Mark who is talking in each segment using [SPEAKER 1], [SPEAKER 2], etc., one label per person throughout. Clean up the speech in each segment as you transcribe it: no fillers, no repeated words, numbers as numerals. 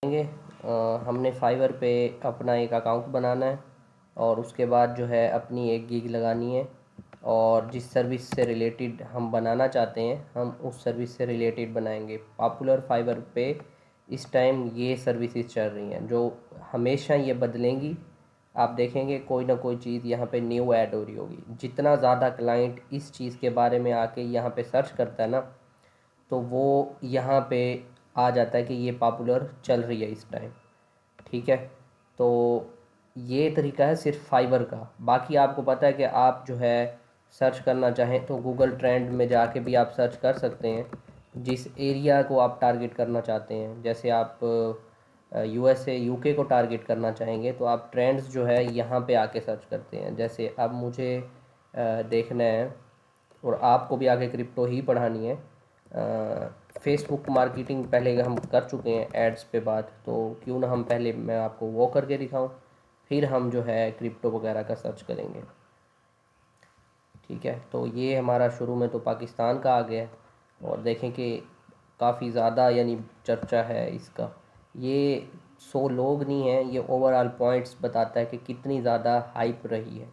[SPEAKER 1] हमने फाइवर पे अपना एक अकाउंट बनाना है और उसके बाद जो है अपनी एक गिग लगानी है और जिस सर्विस से रिलेटेड हम बनाना चाहते हैं हम उस सर्विस से रिलेटेड बनाएंगे। पॉपुलर फाइवर पे इस टाइम ये सर्विसेज चल रही हैं जो हमेशा ये बदलेंगी। आप देखेंगे कोई ना कोई चीज़ यहाँ पे न्यू ऐड हो रही होगी। जितना ज़्यादा क्लाइंट इस चीज़ के बारे में आके यहाँ पे सर्च करता है ना, तो वो यहाँ पे आ जाता है कि ये पॉपुलर चल रही है इस टाइम। ठीक है, तो ये तरीका है सिर्फ फाइवर का। बाकी आपको पता है कि आप जो है सर्च करना चाहें तो गूगल ट्रेंड में जाके भी आप सर्च कर सकते हैं जिस एरिया को आप टारगेट करना चाहते हैं। जैसे आप यूएसए यूके को टारगेट करना चाहेंगे तो आप ट्रेंड्स जो है यहाँ पे आके सर्च करते हैं। जैसे अब मुझे देखना है और आपको भी आगे क्रिप्टो ही पढ़ानी है। फेसबुक मार्केटिंग पहले हम कर चुके हैं एड्स पे बात, तो क्यों ना हम पहले मैं आपको वो करके दिखाऊं, फिर हम जो है क्रिप्टो वगैरह का सर्च करेंगे। ठीक है, तो ये हमारा शुरू में तो पाकिस्तान का आ गया है और देखें कि काफ़ी ज़्यादा यानी चर्चा है इसका। ये 100 लोग नहीं हैं, ये ओवरऑल पॉइंट्स बताता है कि कितनी ज़्यादा हाइप रही है।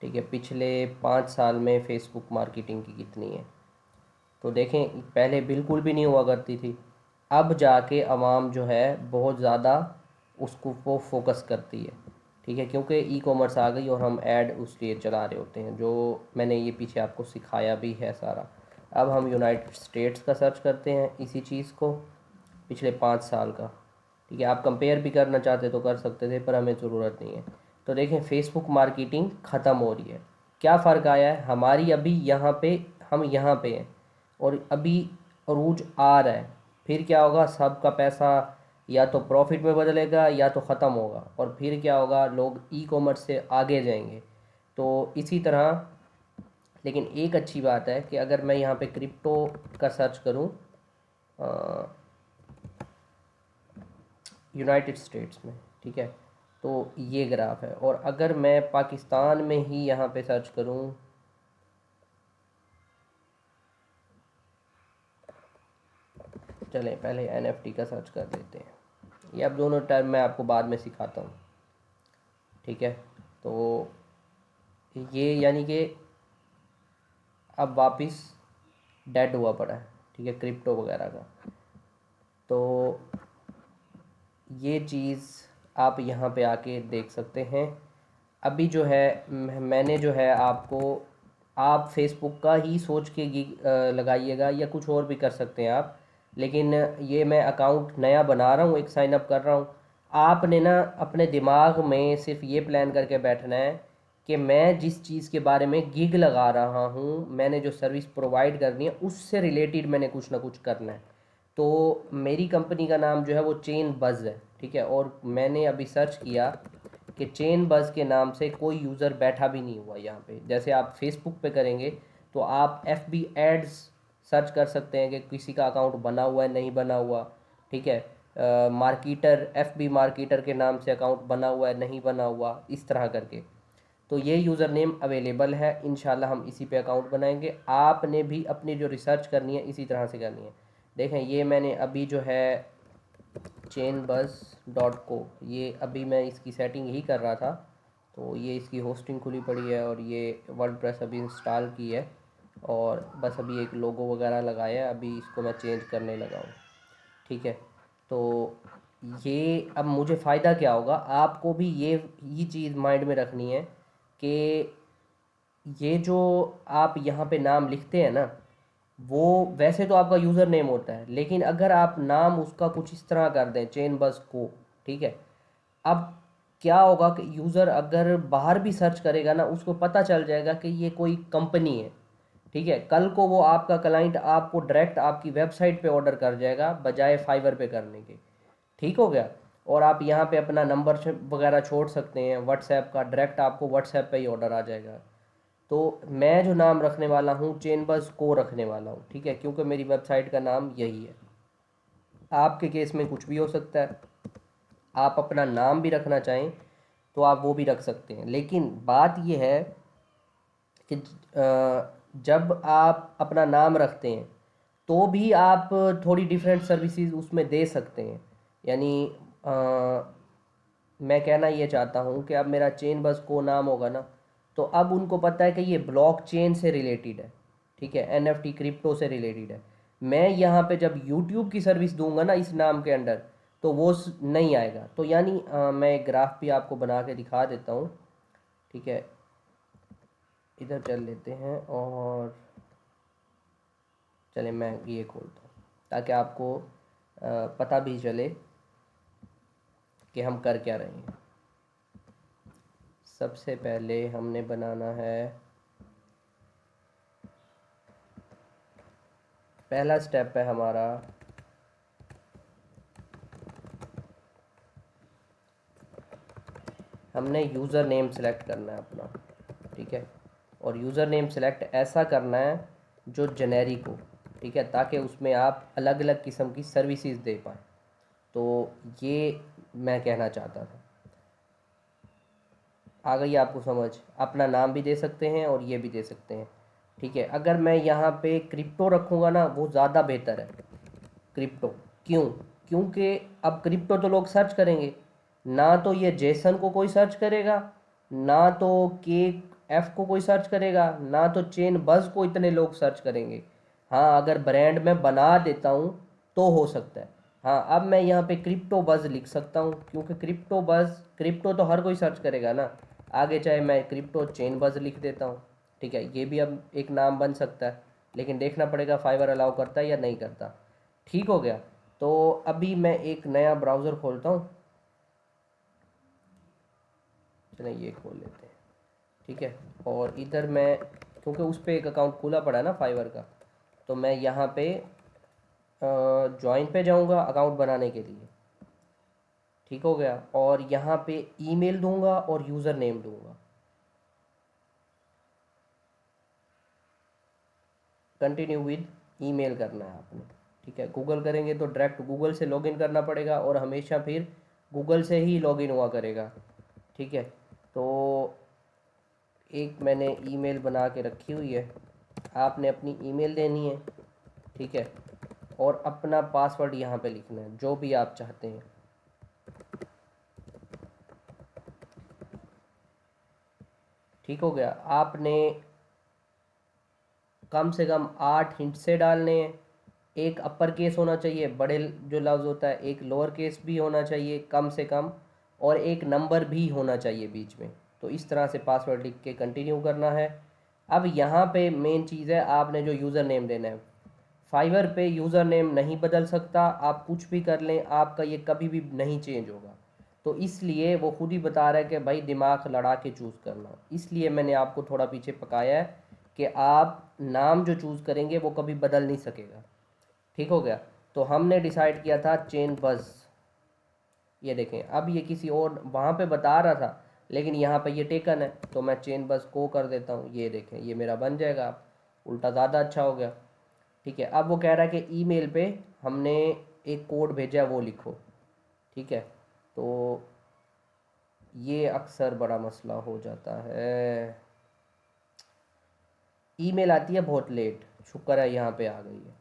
[SPEAKER 1] ठीक है, पिछले 5 साल में फेसबुक मार्केटिंग की कितनी है। तो देखें पहले बिल्कुल भी नहीं हुआ करती थी, अब जाके आवाम जो है बहुत ज़्यादा उसको वो फोकस करती है। ठीक है, क्योंकि ई कॉमर्स आ गई और हम ऐड उस लिए चला रहे होते हैं जो मैंने ये पीछे आपको सिखाया भी है सारा। अब हम यूनाइटेड स्टेट्स का सर्च करते हैं इसी चीज़ को, पिछले 5 साल का। ठीक है, आप कंपेयर भी करना चाहते तो कर सकते थे पर हमें ज़रूरत नहीं है। तो देखें फेसबुक मार्केटिंग ख़त्म हो रही है। क्या फ़र्क आया है हमारी, अभी यहाँ पे हम यहाँ पे हैं और अभी अरूज आ रहा है। फिर क्या होगा, सबका पैसा या तो प्रॉफिट में बदलेगा या तो ख़त्म होगा और फिर क्या होगा, लोग ई कॉमर्स से आगे जाएंगे। तो इसी तरह, लेकिन एक अच्छी बात है कि अगर मैं यहाँ पे क्रिप्टो का सर्च करूँ यूनाइटेड स्टेट्स में, ठीक है, तो ये ग्राफ है। और अगर मैं पाकिस्तान में ही यहाँ पे सर्च करूँ, चलें पहले एनएफटी का सर्च कर लेते हैं। ये अब दोनों टर्म मैं आपको बाद में सिखाता हूँ। ठीक है, तो ये यानी कि अब वापस डेड हुआ पड़ा है। ठीक है, क्रिप्टो वगैरह का। तो ये चीज़ आप यहाँ पे आके देख सकते हैं। अभी जो है मैंने जो है आपको, आप फेसबुक का ही सोच के लगाइएगा या कुछ और भी कर सकते हैं आप, लेकिन ये मैं अकाउंट नया बना रहा हूँ, एक साइन अप कर रहा हूँ। आपने ना अपने दिमाग में सिर्फ ये प्लान करके बैठना है कि मैं जिस चीज़ के बारे में गिग लगा रहा हूँ, मैंने जो सर्विस प्रोवाइड करनी है उससे रिलेटेड मैंने कुछ ना कुछ करना है। तो मेरी कंपनी का नाम जो है वो चेन बज़ है। ठीक है, और मैंने अभी सर्च किया कि चेन बज़ के नाम से कोई यूज़र बैठा भी नहीं हुआ यहाँ पे। जैसे आप फेसबुक पे करेंगे तो आप एफ बी एड्स सर्च कर सकते हैं कि किसी का अकाउंट बना हुआ है नहीं बना हुआ। ठीक है, मार्केटर, एफ बी मार्केटर के नाम से अकाउंट बना हुआ है नहीं बना हुआ, इस तरह करके। तो ये यूज़र नेम अवेलेबल है, इंशाल्लाह हम इसी पे अकाउंट बनाएंगे। आपने भी अपनी जो रिसर्च करनी है इसी तरह से करनी है। देखें ये मैंने अभी जो है chainbuzz.co, ये अभी मैं इसकी सेटिंग ही कर रहा था, तो ये इसकी होस्टिंग खुली पड़ी है और ये वर्डप्रेस अभी इंस्टॉल की है और बस अभी एक लोगो वगैरह लगाया है, अभी इसको मैं चेंज करने लगा हूँ। ठीक है, तो ये अब मुझे फ़ायदा क्या होगा, आपको भी ये चीज़ माइंड में रखनी है कि ये जो आप यहाँ पे नाम लिखते हैं ना, वो वैसे तो आपका यूज़र नेम होता है, लेकिन अगर आप नाम उसका कुछ इस तरह कर दें चेन बस को, ठीक है, अब क्या होगा कि यूज़र अगर बाहर भी सर्च करेगा ना, उसको पता चल जाएगा कि ये कोई कंपनी है। ठीक है, कल को वो आपका क्लाइंट आपको डायरेक्ट आपकी वेबसाइट पे ऑर्डर कर जाएगा बजाय फाइवर पे करने के। ठीक हो गया, और आप यहाँ पे अपना नंबर वगैरह छोड़ सकते हैं व्हाट्सएप का, डायरेक्ट आपको व्हाट्सएप पे ही ऑर्डर आ जाएगा। तो मैं जो नाम रखने वाला हूँ चेनबस को रखने वाला हूँ। ठीक है, क्योंकि मेरी वेबसाइट का नाम यही है। आपके केस में कुछ भी हो सकता है, आप अपना नाम भी रखना चाहें तो आप वो भी रख सकते हैं। लेकिन बात यह है कि जब आप अपना नाम रखते हैं तो भी आप थोड़ी डिफरेंट सर्विसेज उसमें दे सकते हैं। यानी मैं कहना ये चाहता हूँ कि अब मेरा चेन बस को नाम होगा ना, तो अब उनको पता है कि ये ब्लॉक चेन से रिलेटेड है, ठीक है, एनएफटी क्रिप्टो से रिलेटेड है। मैं यहाँ पे जब यूट्यूब की सर्विस दूंगा ना इस नाम के अंडर, तो वो नहीं आएगा। तो यानी मैं एक ग्राफ भी आपको बना के दिखा देता हूँ, ठीक है। इधर चल लेते हैं और चले मैं ये खोलता हूँ ताकि आपको पता भी चले कि हम कर क्या रहे हैं। सबसे पहले हमने बनाना है, पहला स्टेप है हमारा हमने यूज़र नेम सेलेक्ट करना है अपना, ठीक है। और यूज़र नेम सेलेक्ट ऐसा करना है जो जेनेरिक हो, ठीक है, ताकि उसमें आप अलग अलग किस्म की सर्विसेज दे पाएँ। तो ये मैं कहना चाहता था। आ गई आपको समझ? अपना नाम भी दे सकते हैं और ये भी दे सकते हैं, ठीक है। अगर मैं यहाँ पे क्रिप्टो रखूँगा ना, वो ज़्यादा बेहतर है। क्रिप्टो क्यों? क्योंकि अब क्रिप्टो तो लोग सर्च करेंगे, ना तो ये जेसन को कोई सर्च करेगा, ना तो केक एफ को कोई सर्च करेगा, ना तो चेन बज को इतने लोग सर्च करेंगे। हाँ, अगर ब्रांड में बना देता हूँ तो हो सकता है। हाँ, अब मैं यहाँ पे क्रिप्टो बज लिख सकता हूँ, क्योंकि क्रिप्टो बज, क्रिप्टो तो हर कोई सर्च करेगा ना। आगे चाहे मैं क्रिप्टो चेन बज लिख देता हूँ, ठीक है। ये भी अब एक नाम बन सकता है, लेकिन देखना पड़ेगा फाइवर अलाउ करता है या नहीं करता। ठीक हो गया। तो अभी मैं एक नया ब्राउज़र खोलता हूँ, चलिए ये खोल लेते हैं, ठीक है। और इधर मैं, क्योंकि उस पर एक अकाउंट खुला पड़ा है ना फाइवर का, तो मैं यहाँ पे ज्वाइन पे जाऊँगा अकाउंट बनाने के लिए। ठीक हो गया। और यहाँ पे ईमेल दूंगा और यूज़र नेम दूंगा। कंटिन्यू विद ईमेल करना है आपने, ठीक है। गूगल करेंगे तो डायरेक्ट गूगल से लॉगिन करना पड़ेगा और हमेशा फिर गूगल से ही लॉगिन हुआ करेगा, ठीक है। तो एक मैंने ईमेल बना के रखी हुई है, आपने अपनी ईमेल देनी है, ठीक है। और अपना पासवर्ड यहाँ पे लिखना है जो भी आप चाहते हैं। ठीक हो गया। आपने कम से कम 8 हिंट से डालने हैं। एक अपर केस होना चाहिए, बड़े जो लफ्ज़ होता है, एक लोअर केस भी होना चाहिए कम से कम, और एक नंबर भी होना चाहिए बीच में। तो इस तरह से पासवर्ड लिख के कंटिन्यू करना है। अब यहाँ पे मेन चीज़ है, आपने जो यूज़र नेम देना है, फाइवर पे यूज़र नेम नहीं बदल सकता, आप कुछ भी कर लें आपका ये कभी भी नहीं चेंज होगा। तो इसलिए वो खुद ही बता रहा है कि भाई दिमाग लड़ा के चूज़ करना। इसलिए मैंने आपको थोड़ा पीछे पकाया है कि आप नाम जो चूज़ करेंगे वो कभी बदल नहीं सकेगा। ठीक हो गया। तो हमने डिसाइड किया था चेन बस, ये देखें अब ये किसी और वहाँ पे बता रहा था, लेकिन यहाँ पे ये टेकन है, तो मैं चेन बस को कर देता हूँ। ये देखें ये मेरा बन जाएगा, उल्टा ज़्यादा अच्छा हो गया। ठीक है। अब वो कह रहा है कि ईमेल पे हमने एक कोड भेजा है वो लिखो, ठीक है। तो ये अक्सर बड़ा मसला हो जाता है, ईमेल आती है बहुत लेट, शुक्र है यहाँ पे आ गई है,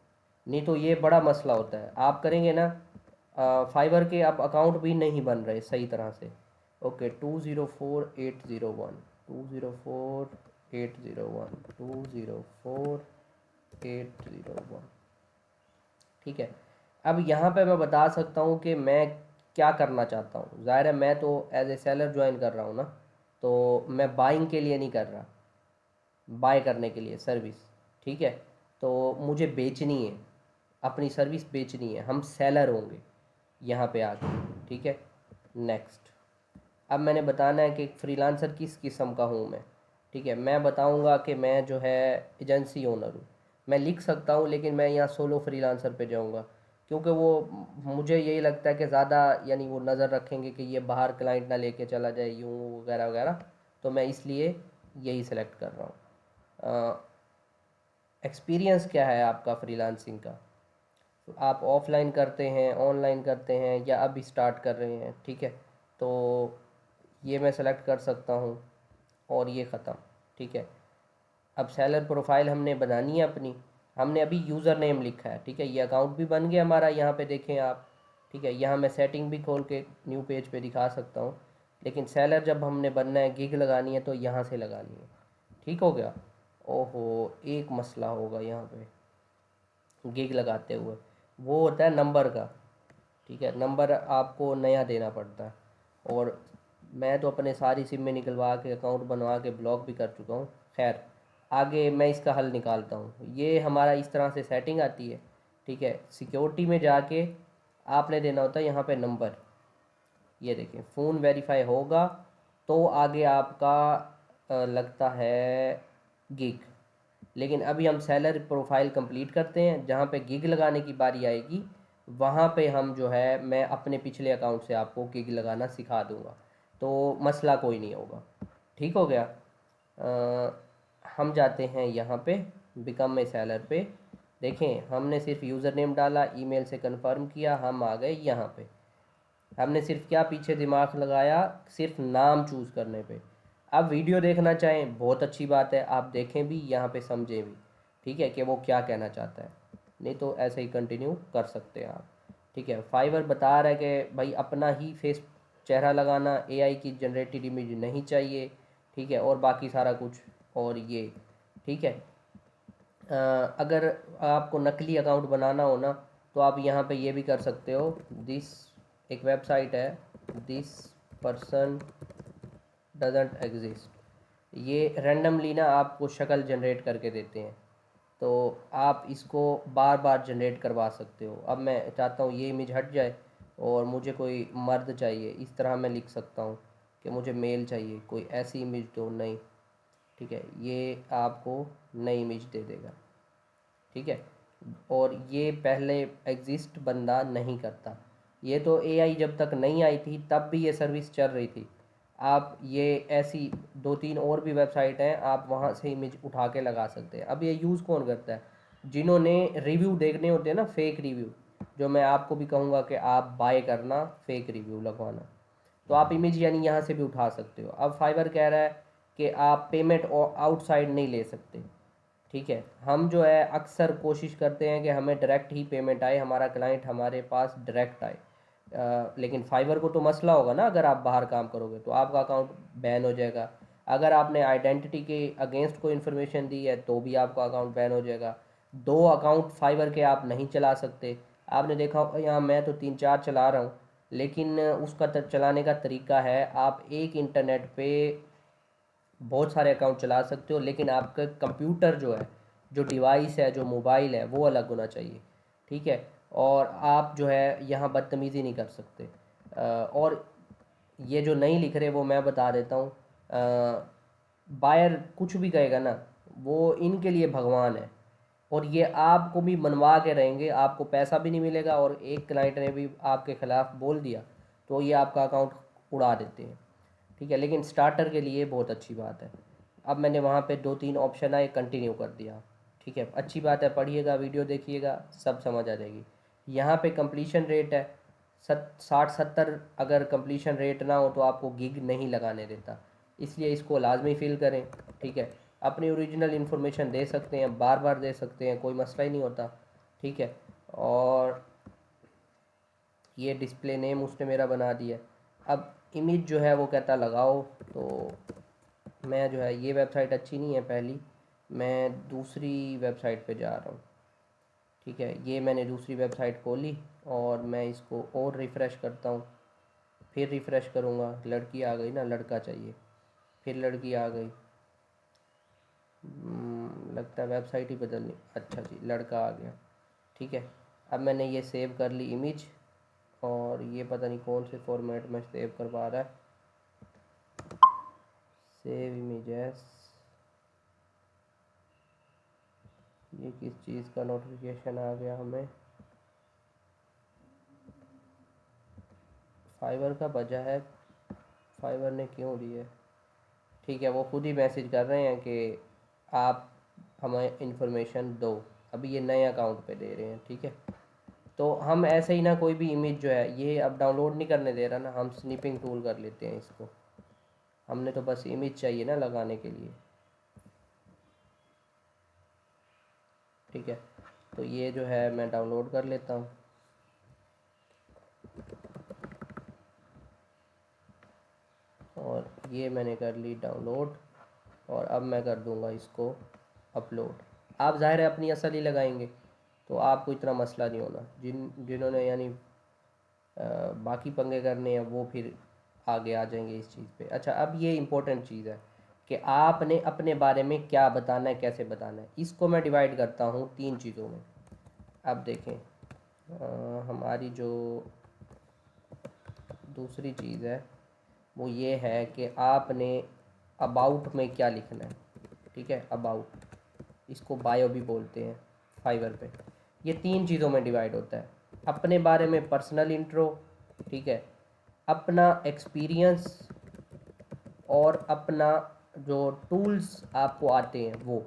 [SPEAKER 1] नहीं तो ये बड़ा मसला होता है। आप करेंगे ना, फाइवर के अब अकाउंट भी नहीं बन रहे सही तरह से। ओके, 204801, 204801, 204801, ठीक है। अब यहाँ पे मैं बता सकता हूँ कि मैं क्या करना चाहता हूँ। ज़ाहिर है मैं तो एज ए सेलर ज्वाइन कर रहा हूँ ना, तो मैं बाइंग के लिए नहीं कर रहा, बाय करने के लिए सर्विस, ठीक है। तो मुझे बेचनी है, अपनी सर्विस बेचनी है, हम सेलर होंगे यहाँ पे आके, ठीक है। नेक्स्ट, अब मैंने बताना है कि फ्रीलांसर किस किस्म का हूँ मैं, ठीक है। मैं बताऊँगा कि मैं जो है एजेंसी ओनर हूँ, मैं लिख सकता हूँ, लेकिन मैं यहाँ सोलो फ्रीलांसर पे जाऊँगा, क्योंकि वो मुझे यही लगता है कि ज़्यादा यानी वो नज़र रखेंगे कि ये बाहर क्लाइंट ना लेके चला जाए यूँ वगैरह वगैरह। तो मैं इसलिए यही सेलेक्ट कर रहा हूँ। एक्सपीरियंस क्या है आपका फ्रीलांसिंग का? तो आप ऑफलाइन करते हैं, ऑनलाइन करते हैं, या अभी स्टार्ट कर रहे हैं, ठीक है। तो ये मैं सेलेक्ट कर सकता हूँ और ये ख़त्म, ठीक है। अब सेलर प्रोफाइल हमने बनानी है अपनी, हमने अभी यूज़र नेम लिखा है, ठीक है। ये अकाउंट भी बन गया हमारा, यहाँ पे देखें आप, ठीक है, यहाँ मैं सेटिंग भी खोल के न्यू पेज पे दिखा सकता हूँ, लेकिन सेलर जब हमने बनना है, गिग लगानी है तो यहाँ से लगानी है। ठीक हो गया। ओहो, एक मसला होगा यहाँ पे गिग लगाते हुए, वो होता है नंबर का। ठीक है, नंबर आपको नया देना पड़ता है, और मैं तो अपने सारी सिम में निकलवा के अकाउंट बनवा के ब्लॉक भी कर चुका हूँ। खैर, आगे मैं इसका हल निकालता हूँ। ये हमारा इस तरह से सेटिंग आती है। ठीक है, सिक्योरिटी में जाके आपने देना होता है यहाँ पे नंबर। ये देखिए, फ़ोन वेरीफाई होगा तो आगे आपका लगता है गिग। लेकिन अभी हम सैलरी प्रोफाइल कंप्लीट करते हैं, जहाँ पे गिग लगाने की बारी आएगी वहाँ पे हम जो है, मैं अपने पिछले अकाउंट से आपको गिग लगाना सिखा दूँगा, तो मसला कोई नहीं होगा। ठीक हो गया। हम जाते हैं यहाँ पे बिकम ए सेलर पे। देखें, हमने सिर्फ यूज़र नेम डाला, ईमेल से कंफर्म किया, हम आ गए यहाँ पे। हमने सिर्फ क्या पीछे दिमाग लगाया, सिर्फ नाम चूज़ करने पे। आप वीडियो देखना चाहें बहुत अच्छी बात है, आप देखें भी, यहाँ पे समझें भी। ठीक है, कि वो क्या कहना चाहता है, नहीं तो ऐसे ही कंटिन्यू कर सकते हैं आप। ठीक है, फाइवर बता रहा है कि भाई अपना ही फेस चेहरा लगाना, एआई की जनरेटेड इमेज नहीं चाहिए। ठीक है, और बाकी सारा कुछ, और ये ठीक है। अगर आपको नकली अकाउंट बनाना हो ना, तो आप यहाँ पे ये भी कर सकते हो। दिस एक वेबसाइट है, दिस पर्सन डजेंट एग्जिस्ट। ये रैंडमली ना आपको शक्ल जनरेट करके देते हैं, तो आप इसको बार बार जनरेट करवा सकते हो। अब मैं चाहता हूँ ये इमेज हट जाए और मुझे कोई मर्द चाहिए, इस तरह मैं लिख सकता हूँ कि मुझे मेल चाहिए, कोई ऐसी इमेज तो नहीं। ठीक है, ये आपको नई इमेज दे देगा। ठीक है, और ये पहले एग्जिस्ट बंदा नहीं करता। ये तो एआई जब तक नहीं आई थी तब भी ये सर्विस चल रही थी। आप ये ऐसी दो तीन और भी वेबसाइट हैं, आप वहाँ से इमेज उठा के लगा सकते हैं। अब ये यूज़ कौन करता है? जिन्होंने रिव्यू देखने होते हैं ना, फेक रिव्यू, जो मैं आपको भी कहूँगा कि आप बाय करना, फेक रिव्यू लगवाना, तो आप इमेज यानी यहाँ से भी उठा सकते हो। अब फाइवर कह रहा है कि आप पेमेंट आउटसाइड नहीं ले सकते। ठीक है, हम जो है अक्सर कोशिश करते हैं कि हमें डायरेक्ट ही पेमेंट आए, हमारा क्लाइंट हमारे पास डायरेक्ट आए। लेकिन फाइवर को तो मसला होगा ना, अगर आप बाहर काम करोगे तो आपका अकाउंट बैन हो जाएगा। अगर आपने आइडेंटिटी के अगेंस्ट कोई इन्फॉर्मेशन दी है तो भी आपका अकाउंट बैन हो जाएगा। दो अकाउंट फाइवर के आप नहीं चला सकते। आपने देखा होगा, यहाँ मैं तो 3 4 चला रहा हूँ, लेकिन उसका चलाने का तरीका है, आप एक इंटरनेट पे बहुत सारे अकाउंट चला सकते हो, लेकिन आपका कंप्यूटर जो है, जो डिवाइस है, जो मोबाइल है, वो अलग होना चाहिए। ठीक है, और आप जो है यहाँ बदतमीज़ी नहीं कर सकते। और ये जो नहीं लिख रहे वो मैं बता देता हूँ। बायर कुछ भी कहेगा ना, वो इनके लिए भगवान है, और ये आपको भी मनवा के रहेंगे, आपको पैसा भी नहीं मिलेगा, और एक क्लाइंट ने भी आपके ख़िलाफ़ बोल दिया तो ये आपका अकाउंट उड़ा देते हैं। ठीक है, लेकिन स्टार्टर के लिए बहुत अच्छी बात है। अब मैंने वहाँ पे 2 3 ऑप्शन आए, कंटिन्यू कर दिया। ठीक है, अच्छी बात है, पढ़िएगा, वीडियो देखिएगा, सब समझ आ जाएगी। यहाँ पे कंप्लीशन रेट है 60 70। अगर कंप्लीशन रेट ना हो तो आपको गिग नहीं लगाने देता, इसलिए इसको लाजमी फिल करें। ठीक है, अपनी ओरिजिनल इन्फॉर्मेशन दे सकते हैं, बार बार दे सकते हैं, कोई मसला ही नहीं होता। ठीक है, और ये डिस्प्ले नेम उसने मेरा बना दिया। अब इमेज जो है वो कहता लगाओ, तो मैं जो है, ये वेबसाइट अच्छी नहीं है पहली, मैं दूसरी वेबसाइट पे जा रहा हूँ। ठीक है, ये मैंने दूसरी वेबसाइट खोली और मैं इसको और रिफ़्रेश करता हूँ। फिर रिफ़्रेश करूँगा, लड़की आ गई ना, लड़का चाहिए, फिर लड़की आ गई। लगता है वेबसाइट ही बदलनी। अच्छा जी, लड़का आ गया। ठीक है, अब मैंने ये सेव कर ली इमेज, और ये पता नहीं कौन से फॉर्मेट में सेव करवा रहा है। सेव इमेजेस, ये किस चीज़ का नोटिफिकेशन आ गया हमें? फाइवर का बजा है, फाइवर ने क्यों दी है? ठीक है, वो खुद ही मैसेज कर रहे हैं कि आप हमें इंफॉर्मेशन दो। अभी ये नए अकाउंट पे दे रहे हैं। ठीक है, तो हम ऐसे ही ना, कोई भी इमेज जो है, ये अब डाउनलोड नहीं करने दे रहा ना, हम स्निपिंग टूल कर लेते हैं इसको। हमने तो बस इमेज चाहिए ना लगाने के लिए। ठीक है, तो ये जो है मैं डाउनलोड कर लेता हूँ। ये मैंने कर ली डाउनलोड, और अब मैं कर दूंगा इसको अपलोड। आप ज़ाहिर है अपनी असल ही लगाएंगे, तो आपको इतना मसला नहीं होना। जिन्होंने यानी बाकी पंगे करने हैं वो फिर आगे आ जाएंगे इस चीज़ पे। अच्छा, अब ये इम्पोर्टेंट चीज़ है कि आपने अपने बारे में क्या बताना है, कैसे बताना है। इसको मैं डिवाइड करता हूँ 3 चीज़ों में। अब देखें, हमारी जो दूसरी चीज़ है वो ये है कि आपने अबाउट में क्या लिखना है। ठीक है, अबाउट, इसको बायो भी बोलते हैं फाइवर पे। ये 3 चीज़ों में डिवाइड होता है। अपने बारे में पर्सनल इंट्रो, ठीक है, अपना एक्सपीरियंस, और अपना जो टूल्स आपको आते हैं वो।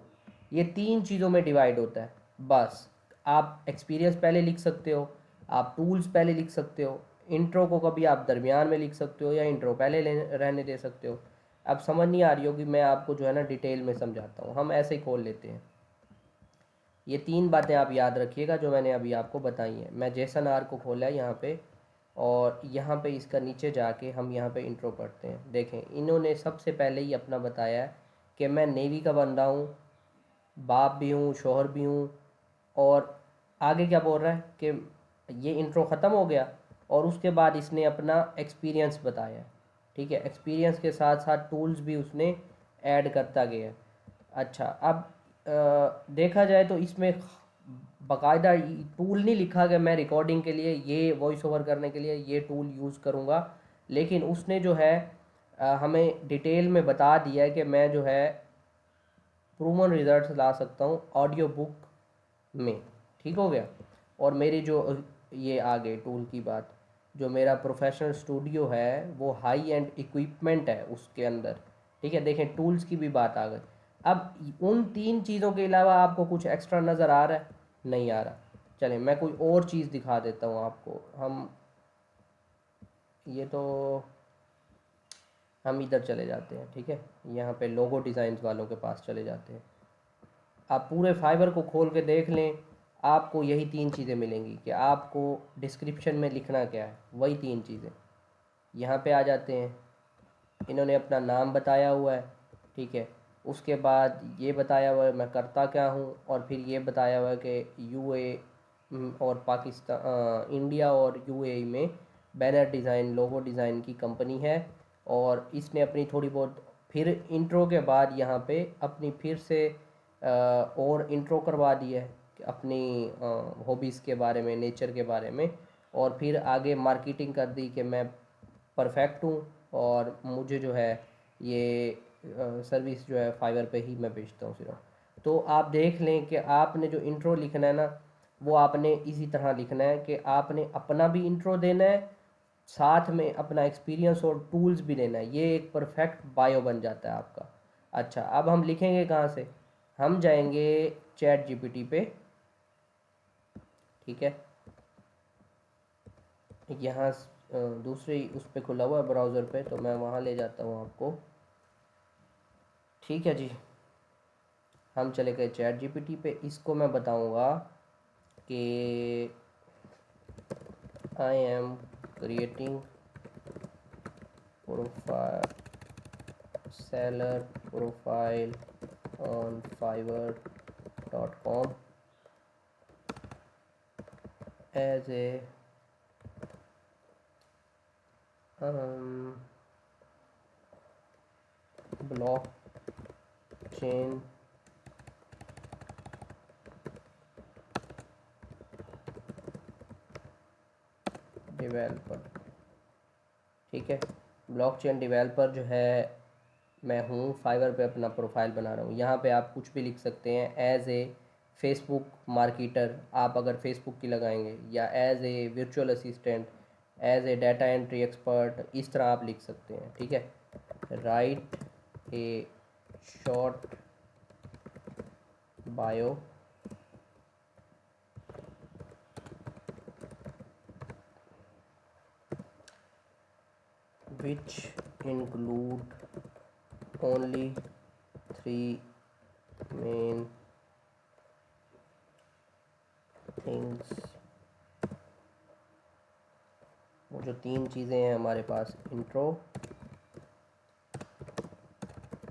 [SPEAKER 1] ये 3 चीज़ों में डिवाइड होता है। बस आप एक्सपीरियंस पहले लिख सकते हो, आप टूल्स पहले लिख सकते हो, इंट्रो को कभी आप दरमियान में लिख सकते हो, या इंट्रो पहले रहने दे सकते हो। अब समझ नहीं आ रही होगी, मैं आपको जो है ना डिटेल में समझाता हूँ, हम ऐसे ही खोल लेते हैं। ये 3 बातें आप याद रखिएगा जो मैंने अभी आपको बताई हैं। मैं जेसन आर को खोला है यहाँ पे, और यहाँ पे इसका नीचे जाके हम यहाँ पे इंट्रो पढ़ते हैं। देखें, इन्होंने सबसे पहले ही अपना बताया है कि मैं नेवी का बंदा हूँ, बाप भी हूँ, शोहर भी हूँ। और आगे क्या बोल रहा है कि ये इंट्रो ख़त्म हो गया, और उसके बाद इसने अपना एक्सपीरियंस बताया। ठीक है, एक्सपीरियंस के साथ साथ टूल्स भी उसने ऐड करता गया। अच्छा, अब देखा जाए तो इसमें बाकायदा टूल नहीं लिखा कि मैं रिकॉर्डिंग के लिए ये वॉइस ओवर करने के लिए ये टूल यूज़ करूँगा, लेकिन उसने जो है हमें डिटेल में बता दिया है कि मैं जो है प्रूवन रिजल्ट्स ला सकता हूँ ऑडियो बुक में। ठीक हो गया। और मेरी जो ये आ गई टूल की बात, जो मेरा प्रोफेशनल स्टूडियो है वो हाई एंड इक्विपमेंट है उसके अंदर। ठीक है, देखें टूल्स की भी बात आ गई। अब उन 3 चीज़ों के अलावा आपको कुछ एक्स्ट्रा नज़र आ रहा है? नहीं आ रहा। चलें मैं कोई और चीज़ दिखा देता हूँ आपको। हम इधर चले जाते हैं। ठीक है, यहाँ पे लोगो डिज़ाइंस वालों के पास चले जाते हैं। आप पूरे फाइबर को खोल के देख लें, आपको यही 3 चीज़ें मिलेंगी कि आपको डिस्क्रिप्शन में लिखना क्या है, वही 3 चीज़ें। यहाँ पे आ जाते हैं, इन्होंने अपना नाम बताया हुआ है। ठीक है, उसके बाद ये बताया हुआ है मैं करता क्या हूँ, और फिर ये बताया हुआ है कि और पाकिस्तान, इंडिया और यूएई में बैनर डिज़ाइन, लोगो डिज़ाइन की कंपनी है। और इसने अपनी थोड़ी बहुत, फिर इंट्रो के बाद यहाँ पे अपनी फिर से और इंट्रो करवा दी है कि अपनी हॉबीज़ के बारे में, नेचर के बारे में। और फिर आगे मार्केटिंग कर दी कि मैं परफेक्ट हूँ, और मुझे जो है ये सर्विस जो है फाइवर पे ही मैं बेचता हूँ सिर्फ। तो आप देख लें कि आपने जो इंट्रो लिखना है ना, वो आपने इसी तरह लिखना है कि आपने अपना भी इंट्रो देना है, साथ में अपना एक्सपीरियंस और टूल्स भी लेना है। ये एक परफेक्ट बायो बन जाता है आपका। अच्छा, अब हम लिखेंगे कहाँ से? हम जाएंगे चैट जीपीटी पे। ठीक है, यहाँ दूसरी उस पर खुला हुआ है ब्राउज़र पे, तो मैं वहाँ ले जाता हूँ आपको। ठीक है जी, हम चले गए चैट जीपीटी पे। इसको मैं बताऊँगा कि I am creating profile, seller profile on fiverr.com as a blockchain developer. ठीक है, ब्लॉकचेन डेवलपर जो है मैं हूँ, फाइवर पे अपना प्रोफाइल बना रहा हूँ। यहाँ पे आप कुछ भी लिख सकते हैं, एज ए फेसबुक मार्केटर आप अगर फेसबुक की लगाएंगे, या as a virtual assistant, as a data entry expert, इस तरह आप लिख सकते हैं। ठीक है, write a short bio which include only 3 main things। वो जो 3 चीज़ें हैं हमारे पास, intro,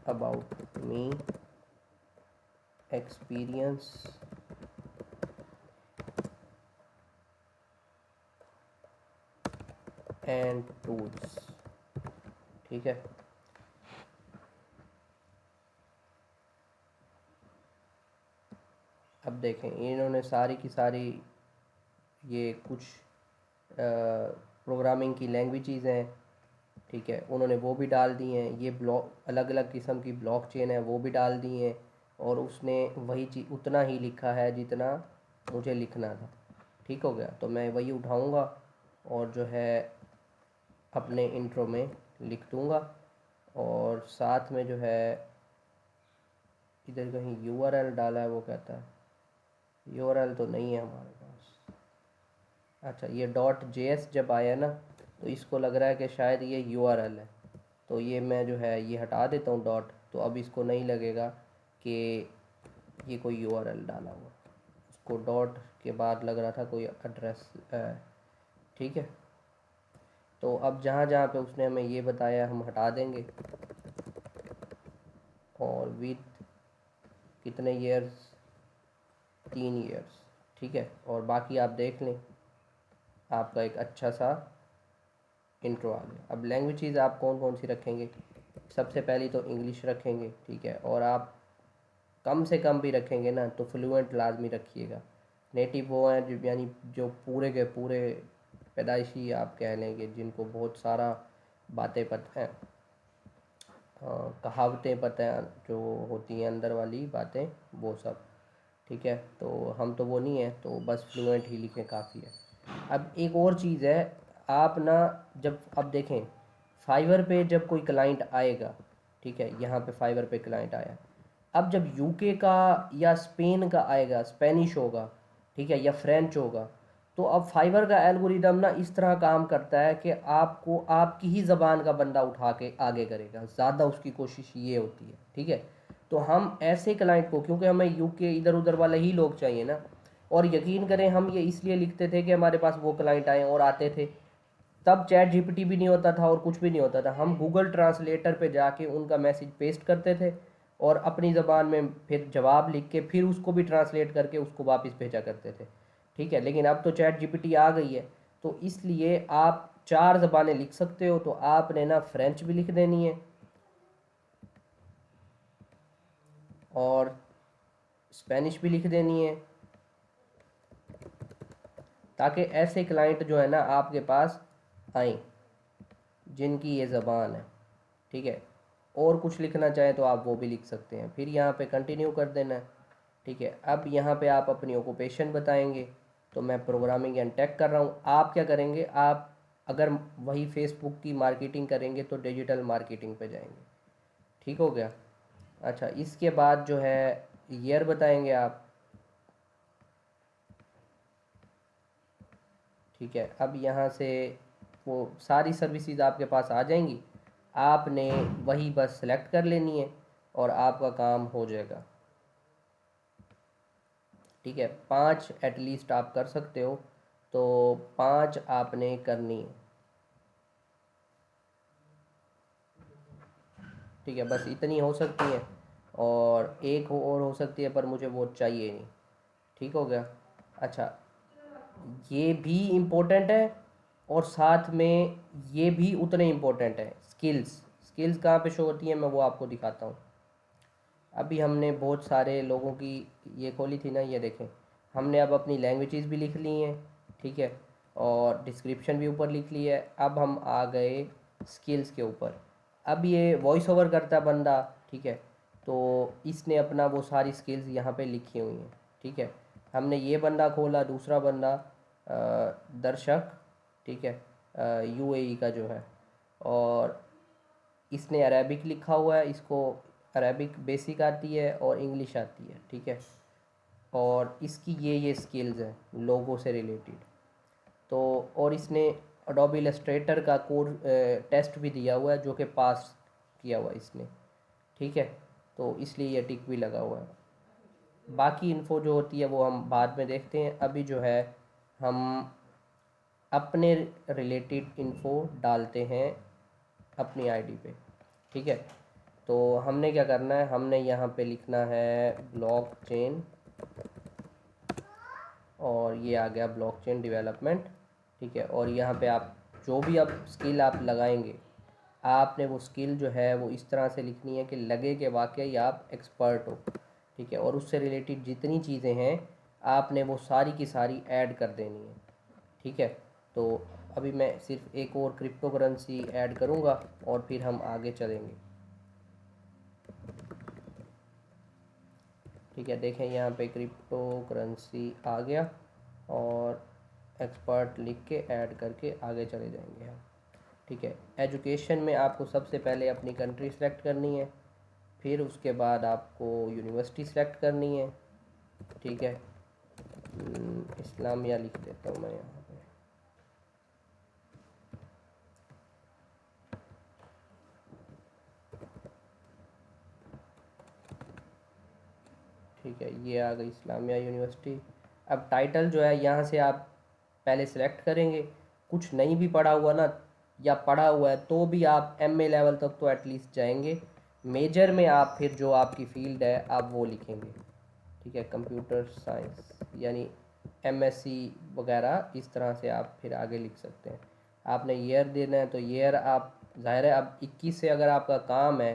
[SPEAKER 1] about me, experience and tools. ठीक है, अब देखें इन्होंने सारी की सारी ये कुछ प्रोग्रामिंग की लैंग्वेजेस हैं, ठीक है, उन्होंने वो भी डाल दी हैं। ये ब्लॉक अलग अलग किस्म की ब्लॉकचेन है वो भी डाल दी हैं, और उसने वही चीज़ उतना ही लिखा है जितना मुझे लिखना था। ठीक हो गया, तो मैं वही उठाऊंगा और जो है अपने इंट्रो में लिख दूंगा, और साथ में जो है इधर कहीं यूआरएल डाला है, वो कहता है यूआरएल तो नहीं है हमारे पास। अच्छा, ये डॉट जेएस जब आया ना तो इसको लग रहा है कि शायद ये यूआरएल है, तो ये मैं जो है ये हटा देता हूँ डॉट, तो अब इसको नहीं लगेगा कि ये कोई यूआरएल डाला हुआ। उसको डॉट के बाद लग रहा था कोई एड्रेस। ठीक है, तो अब जहाँ जहाँ पे उसने हमें ये बताया हम हटा देंगे। और विथ कितने ईयर्स, 3 ईयर्स। ठीक है, और बाकी आप देख लें, आपका एक अच्छा सा इंट्रो आ गया। अब लैंग्वेजेस आप कौन कौन सी रखेंगे? सबसे पहली तो इंग्लिश रखेंगे, ठीक है, और आप कम से कम भी रखेंगे ना तो फ्लुएंट लाजमी रखिएगा। नेटिव वो हैं जो यानी जो पूरे के पूरे पैदाइशी आप कह लेंगे, जिनको बहुत सारा बातें पता हैं, कहावतें पता हैं जो होती हैं अंदर वाली बातें, वो सब। ठीक है, तो हम तो वो नहीं है, तो बस फ्लुएंट ही लिखें काफ़ी है। अब एक और चीज़ है, आप ना जब अब देखें फाइवर पे जब कोई क्लाइंट आएगा, ठीक है, यहाँ पे फाइवर पे क्लाइंट आया, अब जब यूके का या स्पेन का आएगा, स्पेनिश होगा, ठीक है, या फ्रेंच होगा, तो अब फाइवर का एल्गोरिदम ना इस तरह काम करता है कि आपको आपकी ही ज़बान का बंदा उठा के आगे करेगा, ज़्यादा उसकी कोशिश ये होती है। ठीक है, तो हम ऐसे क्लाइंट को, क्योंकि हमें यूके इधर उधर वाले ही लोग चाहिए ना, और यकीन करें हम ये इसलिए लिखते थे कि हमारे पास वो क्लाइंट आए और आते थे, तब चैट जीपीटी भी नहीं होता था और कुछ भी नहीं होता था। हम गूगल ट्रांसलेटर पे जाके उनका मैसेज पेस्ट करते थे और अपनी ज़बान में फिर जवाब लिख के फिर उसको भी ट्रांसलेट करके उसको वापस भेजा करते थे। ठीक है, लेकिन अब तो चैट जीपीटी आ गई है, तो इसलिए आप 4 ज़बानें लिख सकते हो। तो आपने ना फ्रेंच भी लिख देनी है और स्पेनिश भी लिख देनी है, ताकि ऐसे क्लाइंट जो है ना आपके पास आए जिनकी ये ज़बान है। ठीक है, और कुछ लिखना चाहें तो आप वो भी लिख सकते हैं, फिर यहाँ पे कंटिन्यू कर देना है। ठीक है, अब यहाँ पे आप अपनी ऑक्यूपेशन बताएंगे, तो मैं प्रोग्रामिंग एंड टेक कर रहा हूँ। आप क्या करेंगे, आप अगर वही फेसबुक की मार्केटिंग करेंगे तो डिजिटल मार्केटिंग पे जाएंगे। ठीक हो गया। अच्छा, इसके बाद जो है ईयर बताएंगे आप। ठीक है, अब यहाँ से वो सारी सर्विसेज आपके पास आ जाएंगी, आपने वही बस सेलेक्ट कर लेनी है और आपका काम हो जाएगा। ठीक है, 5 एटलीस्ट आप कर सकते हो, तो 5 आपने करनी है। ठीक है, बस इतनी हो सकती है, और एक और हो सकती है पर मुझे वो चाहिए नहीं। ठीक हो गया। अच्छा, ये भी इम्पोर्टेंट है और साथ में ये भी उतने इम्पोर्टेंट है, स्किल्स। स्किल्स कहाँ पे शो होती हैं मैं वो आपको दिखाता हूँ। अभी हमने बहुत सारे लोगों की ये खोली थी ना, ये देखें, हमने अब अपनी लैंग्वेजेस भी लिख ली हैं, ठीक है, और डिस्क्रिप्शन भी ऊपर लिख ली है। अब हम आ गए स्किल्स के ऊपर। अब ये वॉइस ओवर करता है बंदा, ठीक है, तो इसने अपना वो सारी स्किल्स यहाँ पे लिखी हुई हैं। ठीक है, हमने ये बंदा खोला, दूसरा बंदा दर्शक, ठीक है, यूएई का जो है, और इसने अरेबिक लिखा हुआ है, इसको अरेबिक बेसिक आती है और इंग्लिश आती है। ठीक है, और इसकी ये स्किल्स हैं लोगों से रिलेटेड। तो और इसने अडोबी इलस्ट्रेटर का कोड टेस्ट भी दिया हुआ है जो कि पास किया हुआ है इसने। ठीक है, तो इसलिए ये टिक भी लगा हुआ है। बाकी इन्फो जो होती है वो हम बाद में देखते हैं, अभी जो है हम अपने रिलेटेड इन्फो डालते हैं अपनी आईडी पे। ठीक है, तो हमने क्या करना है, हमने यहाँ पे लिखना है ब्लॉकचेन, और ये आ गया ब्लॉकचेन डेवलपमेंट, ठीक है। और यहाँ पे आप जो भी आप स्किल आप लगाएंगे, आपने वो स्किल जो है वो इस तरह से लिखनी है कि लगे कि वाकई आप एक्सपर्ट हो, ठीक है। और उससे रिलेटेड जितनी चीज़ें हैं आपने वो सारी की सारी ऐड कर देनी है, ठीक है। तो अभी मैं सिर्फ एक और क्रिप्टो करेंसी ऐड करूँगा और फिर हम आगे चलेंगे, ठीक है। देखें यहाँ पे क्रिप्टो करेंसी आ गया, और एक्सपर्ट लिख के ऐड करके आगे चले जाएंगे हम, ठीक है। एजुकेशन में आपको सबसे पहले अपनी कंट्री सेलेक्ट करनी है, फिर उसके बाद आपको यूनिवर्सिटी सेलेक्ट करनी है, ठीक है। इस्लामिया लिख देता हूँ मैं यहाँ पे, ठीक है। ये आ गई इस्लामिया यूनिवर्सिटी। अब टाइटल जो है यहाँ से आप पहले सेलेक्ट करेंगे। कुछ नहीं भी पढ़ा हुआ ना, या पढ़ा हुआ है तो भी आप एमए लेवल तक तो एटलीस्ट जाएंगे। मेजर में आप फिर जो आपकी फील्ड है आप वो लिखेंगे, ठीक है। कंप्यूटर साइंस यानी एमएससी वगैरह, इस तरह से आप फिर आगे लिख सकते हैं। आपने ईयर देना है तो ईयर आप, ज़ाहिर है अब 21 से अगर आपका काम है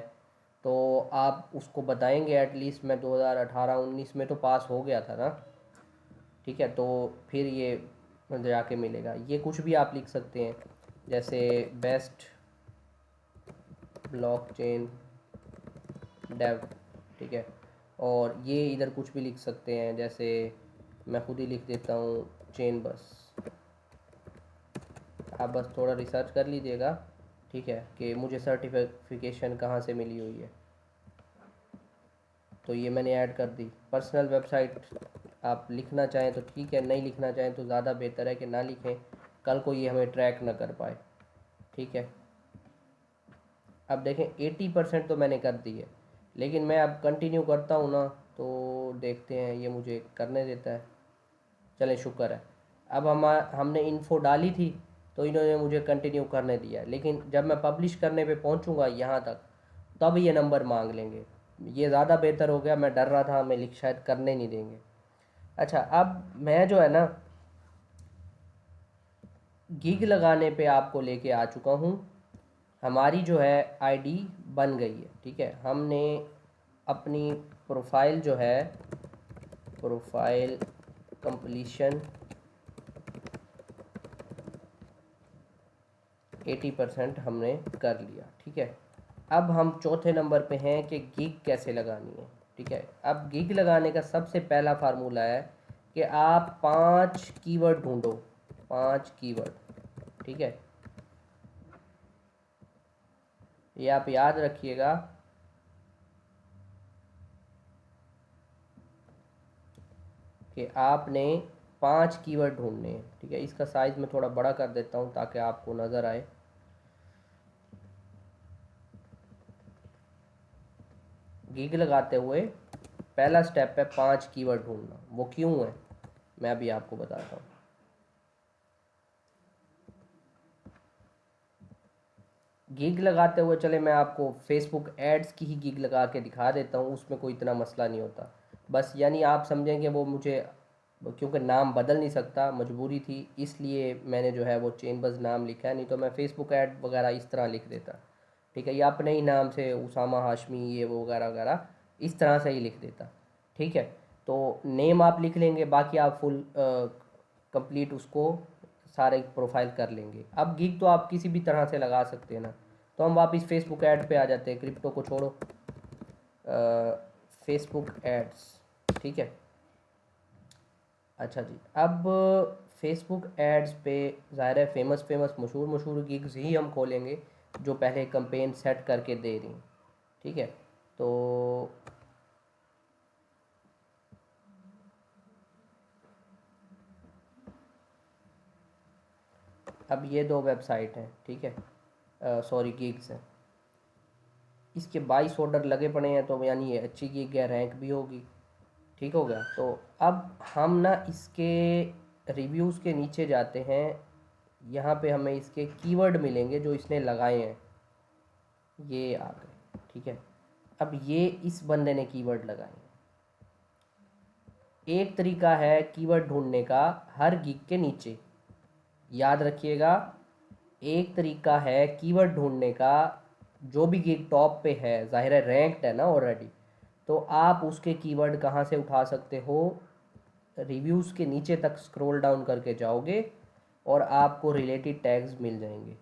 [SPEAKER 1] तो आप उसको बताएंगे एटलीस्ट मैं 2018-19 में तो पास हो गया था ना, ठीक है। तो फिर ये जाके मिलेगा। ये कुछ भी आप लिख सकते हैं, जैसे बेस्ट ब्लॉकचेन डेव, ठीक है। और ये इधर कुछ भी लिख सकते हैं, जैसे मैं खुद ही लिख देता हूँ चेन बस। आप बस थोड़ा रिसर्च कर लीजिएगा, ठीक है, कि मुझे सर्टिफिकेशन कहाँ से मिली हुई है। तो ये मैंने ऐड कर दी। पर्सनल वेबसाइट आप लिखना चाहें तो ठीक है, नहीं लिखना चाहें तो ज़्यादा बेहतर है कि ना लिखें, कल को ये हमें ट्रैक ना कर पाए, ठीक है। अब देखें 80% तो मैंने कर दी है, लेकिन मैं अब कंटिन्यू करता हूँ ना, तो देखते हैं ये मुझे करने देता है। चलें, शुक्र है। अब हमने इन्फो डाली थी तो इन्होंने मुझे कंटिन्यू करने दिया, लेकिन जब मैं पब्लिश करने पे पहुँचूँगा यहाँ तक, तब ये नंबर मांग लेंगे। ये ज़्यादा बेहतर हो गया, मैं डर रहा था हमें लिख शायद करने नहीं देंगे। अच्छा, अब मैं जो है ना गिग लगाने पे आपको लेके आ चुका हूँ। हमारी जो है आईडी बन गई है, ठीक है। हमने अपनी प्रोफाइल जो है, प्रोफाइल कंप्लीशन 80% हमने कर लिया, ठीक है। अब हम चौथे नंबर पे हैं कि गिग कैसे लगानी है, ठीक है। अब गिग लगाने का सबसे पहला फार्मूला है कि आप 5 कीवर्ड ढूंढो, 5 कीवर्ड, ठीक है। ये आप याद रखिएगा कि आपने 5 कीवर्ड ढूंढने हैं, ठीक है। इसका साइज़ मैं थोड़ा बड़ा कर देता हूँ ताकि आपको नज़र आए। गिग लगाते हुए पहला स्टेप है 5 कीवर्ड ढूंढना। वो क्यों है मैं अभी आपको बताता हूँ। गिग लगाते हुए चले मैं आपको फेसबुक एड्स की ही गिग लगा के दिखा देता हूँ, उसमें कोई इतना मसला नहीं होता। बस यानी आप समझेंगे वो मुझे, क्योंकि नाम बदल नहीं सकता, मजबूरी थी, इसलिए मैंने जो है वो चेनबज़ नाम लिखा है, नहीं तो मैं फ़ेसबुक ऐड वगैरह इस तरह लिख देता, ठीक है। या अपने ही नाम से उसामा हाशमी ये वो वगैरह वगैरह इस तरह से ही लिख देता, ठीक है। तो नेम आप लिख लेंगे, बाकी आप फुल कंप्लीट उसको सारे प्रोफाइल कर लेंगे। अब गिग तो आप किसी भी तरह से लगा सकते हैं ना। तो हम वापस फेसबुक ऐड पे आ जाते हैं, क्रिप्टो को छोड़ो, फेसबुक एड्स, ठीक है। अच्छा जी, अब फेसबुक एड्स पे ज़ाहिर है फेमस फेमस मशहूर मशहूर गिग्स ही हम खोलेंगे जो पहले कैंपेन सेट करके दे रही, ठीक है। तो अब ये 2 वेबसाइट हैं, ठीक है, सॉरी गिग्स हैं। इसके 22 ऑर्डर लगे पड़े हैं, तो यानी ये अच्छी गिग है, रैंक भी होगी, ठीक हो गया। तो अब हम ना इसके रिव्यूज़ के नीचे जाते हैं, यहाँ पे हमें इसके कीवर्ड मिलेंगे जो इसने लगाए हैं, ये आ गए, ठीक है। अब ये इस बंदे ने कीवर्ड लगाए। एक तरीका है कीवर्ड ढूंढने का हर गिग के नीचे, याद रखिएगा। एक तरीका है कीवर्ड ढूंढने का, जो भी गिग टॉप पे है, जाहिर है रैंक्ड है ना ऑलरेडी, तो आप उसके कीवर्ड कहाँ से उठा सकते हो, रिव्यूज़ के नीचे तक स्क्रॉल डाउन करके जाओगे और आपको रिलेटेड टैग्स मिल जाएंगे।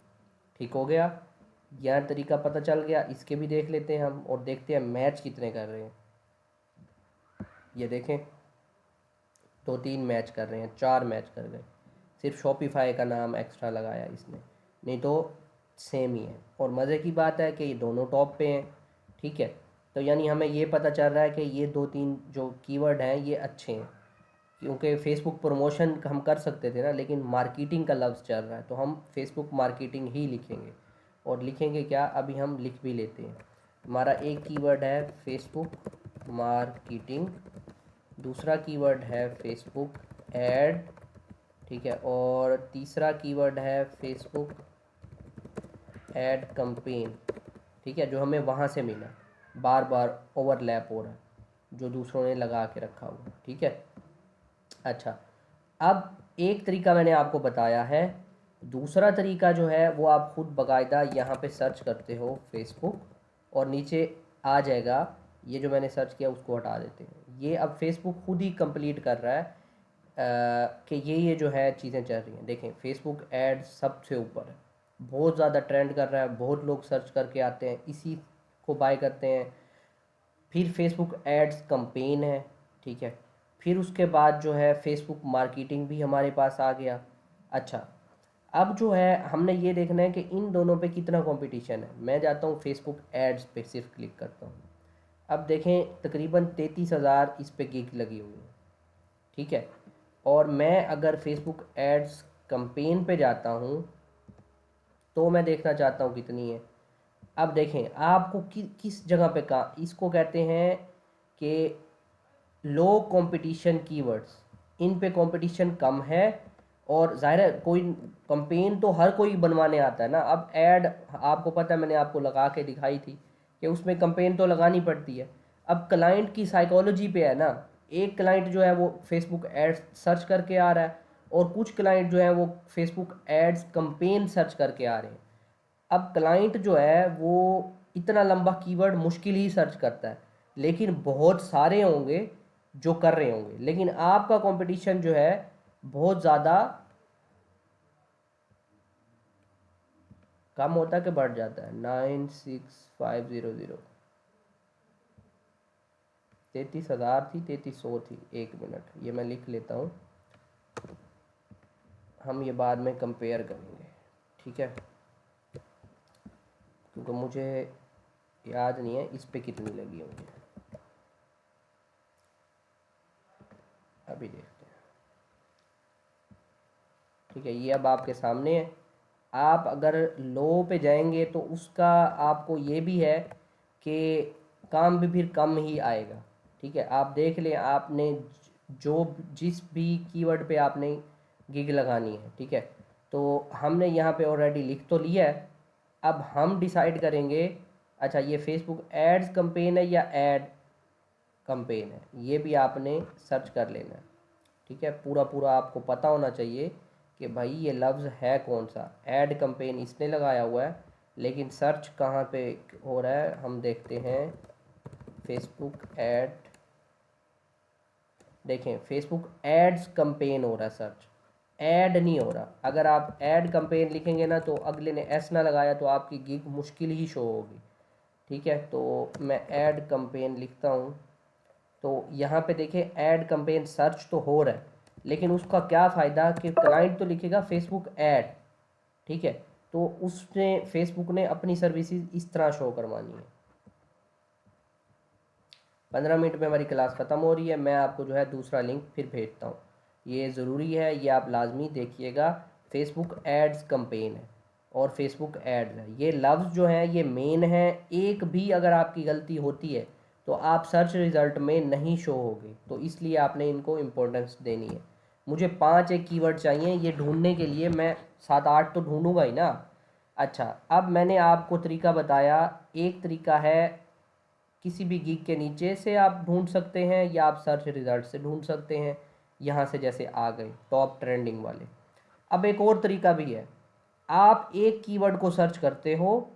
[SPEAKER 1] ठीक हो गया, यह तरीका पता चल गया। इसके भी देख लेते हैं हम और देखते हैं मैच कितने कर रहे हैं। ये देखें, 2-3 मैच कर रहे हैं, 4 मैच कर गए। सिर्फ शॉपिफाई का नाम एक्स्ट्रा लगाया इसने, नहीं तो सेम ही है। और मज़े की बात है कि ये दोनों टॉप पे हैं। ठीक है, तो यानी हमें ये पता चल रहा है कि ये 2-3 जो कीवर्ड हैं ये अच्छे हैं, क्योंकि फेसबुक प्रमोशन हम कर सकते थे ना, लेकिन मार्केटिंग का लफ्ज़ चल रहा है तो हम फेसबुक मार्केटिंग ही लिखेंगे। और लिखेंगे क्या, अभी हम लिख भी लेते हैं। हमारा एक कीवर्ड है फेसबुक मार्केटिंग, दूसरा कीवर्ड है फेसबुक ऐड, ठीक है, और तीसरा कीवर्ड है फेसबुक ऐड कैंपेन। ठीक है, जो हमें वहाँ से मिला, बार बार ओवरलैप हो रहा है जो दूसरों ने लगा के रखा हुआ। ठीक है, अच्छा, अब एक तरीका मैंने आपको बताया है, दूसरा तरीका जो है वो आप खुद बाकायदा यहाँ पे सर्च करते हो फेसबुक, और नीचे आ जाएगा ये जो मैंने सर्च किया, उसको हटा देते हैं। ये अब फेसबुक खुद ही कंप्लीट कर रहा है कि ये जो है चीज़ें चल रही हैं। देखें, फेसबुक एड सबसे ऊपर है, बहुत ज़्यादा ट्रेंड कर रहा है, बहुत लोग सर्च करके आते हैं, इसी को बाय करते हैं। फिर फेसबुक एड्स कैंपेन है, ठीक है, फिर उसके बाद जो है फेसबुक मार्केटिंग भी हमारे पास आ गया। अच्छा, अब जो है हमने ये देखना है कि इन दोनों पे कितना कंपटीशन है। मैं जाता हूँ फेसबुक एड्स पे, सिर्फ क्लिक करता हूँ। अब देखें तकरीबन 33,000 इस पे गिग लगी हुई है। ठीक है, और मैं अगर फेसबुक एड्स कैंपेन पे जाता हूँ तो मैं देखना चाहता हूँ कितनी है। अब देखें आपको किस जगह पे का, इसको कहते हैं कि लो कंपटीशन कीवर्ड्स, इन पे कंपटीशन कम है। और ज़ाहिर है कोई कंपेन तो हर कोई बनवाने आता है ना। अब ऐड आपको पता है, मैंने आपको लगा के दिखाई थी कि उसमें कंपेन तो लगानी पड़ती है। अब क्लाइंट की साइकोलॉजी पे है ना, एक क्लाइंट जो है वो फेसबुक एड्स सर्च करके आ रहा है और कुछ क्लाइंट जो है वो फेसबुक एड्स कंपेन सर्च करके आ रहे हैं। अब क्लाइंट जो है वो इतना लंबा कीवर्ड मुश्किल ही सर्च करता है, लेकिन बहुत सारे होंगे जो कर रहे होंगे, लेकिन आपका कंपटीशन जो है बहुत ज़्यादा कम होता है कि बढ़ जाता है। 96500, 33,000 थी, 3300 थी। 1 मिनट, ये मैं लिख लेता हूँ, हम ये बाद में कंपेयर करेंगे। ठीक है, क्योंकि मुझे याद नहीं है इस पे कितनी लगी होंगी, अभी देखते हैं। ठीक है, ये अब आपके सामने है। आप अगर लो पे जाएंगे तो उसका आपको ये भी है कि काम भी फिर कम ही आएगा। ठीक है, आप देख लें, आपने जो जिस भी कीवर्ड पे आपने गिग लगानी है, ठीक है, तो हमने यहाँ पे ऑलरेडी लिख तो लिया है। अब हम डिसाइड करेंगे, अच्छा ये फेसबुक एड्स कैंपेन है या ऐड कैंपेन है, ये भी आपने सर्च कर लेना है। ठीक है, पूरा पूरा आपको पता होना चाहिए कि भाई ये लफ्ज़ है कौन सा। ऐड कैंपेन इसने लगाया हुआ है, लेकिन सर्च कहाँ पे हो रहा है हम देखते हैं। फेसबुक ऐड, देखें फेसबुक एड्स कैंपेन हो रहा है सर्च, ऐड नहीं हो रहा। अगर आप ऐड कैंपेन लिखेंगे ना तो अगले ने एस ना लगाया तो आपकी गिग मुश्किल ही शो होगी। ठीक है, तो मैं ऐड कैंपेन लिखता हूँ, तो यहाँ पे देखें ऐड कैंपेन सर्च तो हो रहा है, लेकिन उसका क्या फ़ायदा कि क्लाइंट तो लिखेगा फेसबुक ऐड, ठीक है, तो उसने फेसबुक ने अपनी सर्विसेज इस तरह शो करवानी है। 15 मिनट में हमारी क्लास ख़त्म हो रही है, मैं आपको जो है दूसरा लिंक फिर भेजता हूँ। ये ज़रूरी है, ये आप लाजमी देखिएगा। फेसबुक एड्स कैंपेन है और फेसबुक एड्स है, ये लफ्ज़ जो हैं ये मेन है। एक भी अगर आपकी गलती होती है तो आप सर्च रिज़ल्ट में नहीं शो होगी, तो इसलिए आपने इनको इम्पोर्टेंस देनी है। मुझे 5 एक कीवर्ड चाहिए, ये ढूंढने के लिए मैं 7-8 तो ढूंढूंगा ही ना। अच्छा, अब मैंने आपको तरीका बताया, एक तरीका है किसी भी गिग के नीचे से आप ढूंढ सकते हैं या आप सर्च रिजल्ट से ढूंढ सकते हैं। यहाँ से जैसे आ गए टॉप ट्रेंडिंग वाले। अब एक और तरीका भी है, आप एक कीवर्ड को सर्च करते हो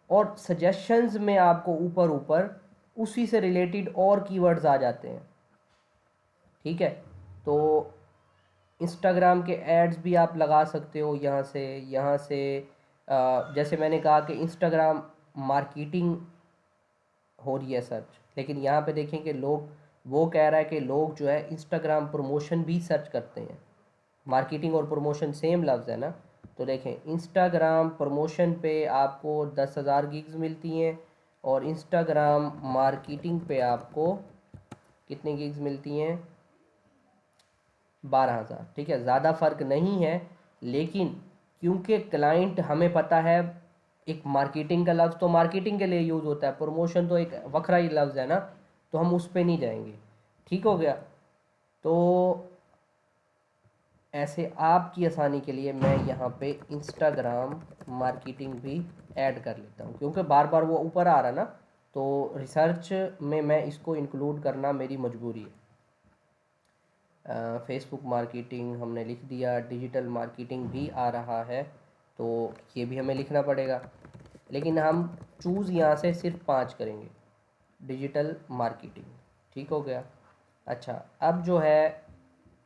[SPEAKER 1] और सजेशंस में आपको ऊपर ऊपर उसी से रिलेटेड और कीवर्ड्स आ जाते हैं। ठीक है, तो इंस्टाग्राम के एड्स भी आप लगा सकते हो यहाँ से जैसे मैंने कहा कि इंस्टाग्राम मार्केटिंग हो रही है सर्च, लेकिन यहाँ पे देखें कि लोग, वो कह रहा है कि लोग जो है इंस्टाग्राम प्रमोशन भी सर्च करते हैं। मार्केटिंग और प्रमोशन सेम लफ्ज़ है ना। तो देखें इंस्टाग्राम प्रमोशन पे आपको 10,000 गिग्स मिलती हैं और इंस्टाग्राम मार्केटिंग पे आपको कितनी गिग्स मिलती हैं, 12,000। ठीक है, ज़्यादा फ़र्क नहीं है, लेकिन क्योंकि क्लाइंट हमें पता है एक मार्केटिंग का लफ्ज़ तो मार्केटिंग के लिए यूज़ होता है, प्रमोशन तो एक वखरा ही लफ्ज़ है ना, तो हम उस पर नहीं जाएंगे। ठीक हो गया। तो ऐसे आपकी आसानी के लिए मैं यहाँ पे इंस्टाग्राम मार्केटिंग भी ऐड कर लेता हूँ, क्योंकि बार बार वो ऊपर आ रहा ना, तो रिसर्च में मैं इसको इंक्लूड करना मेरी मजबूरी है। फेसबुक मार्केटिंग हमने लिख दिया, डिजिटल मार्केटिंग भी आ रहा है, तो ये भी हमें लिखना पड़ेगा, लेकिन हम चूज़ यहाँ से सिर्फ 5 करेंगे, डिजिटल मार्केटिंग। ठीक हो गया। अच्छा, अब जो है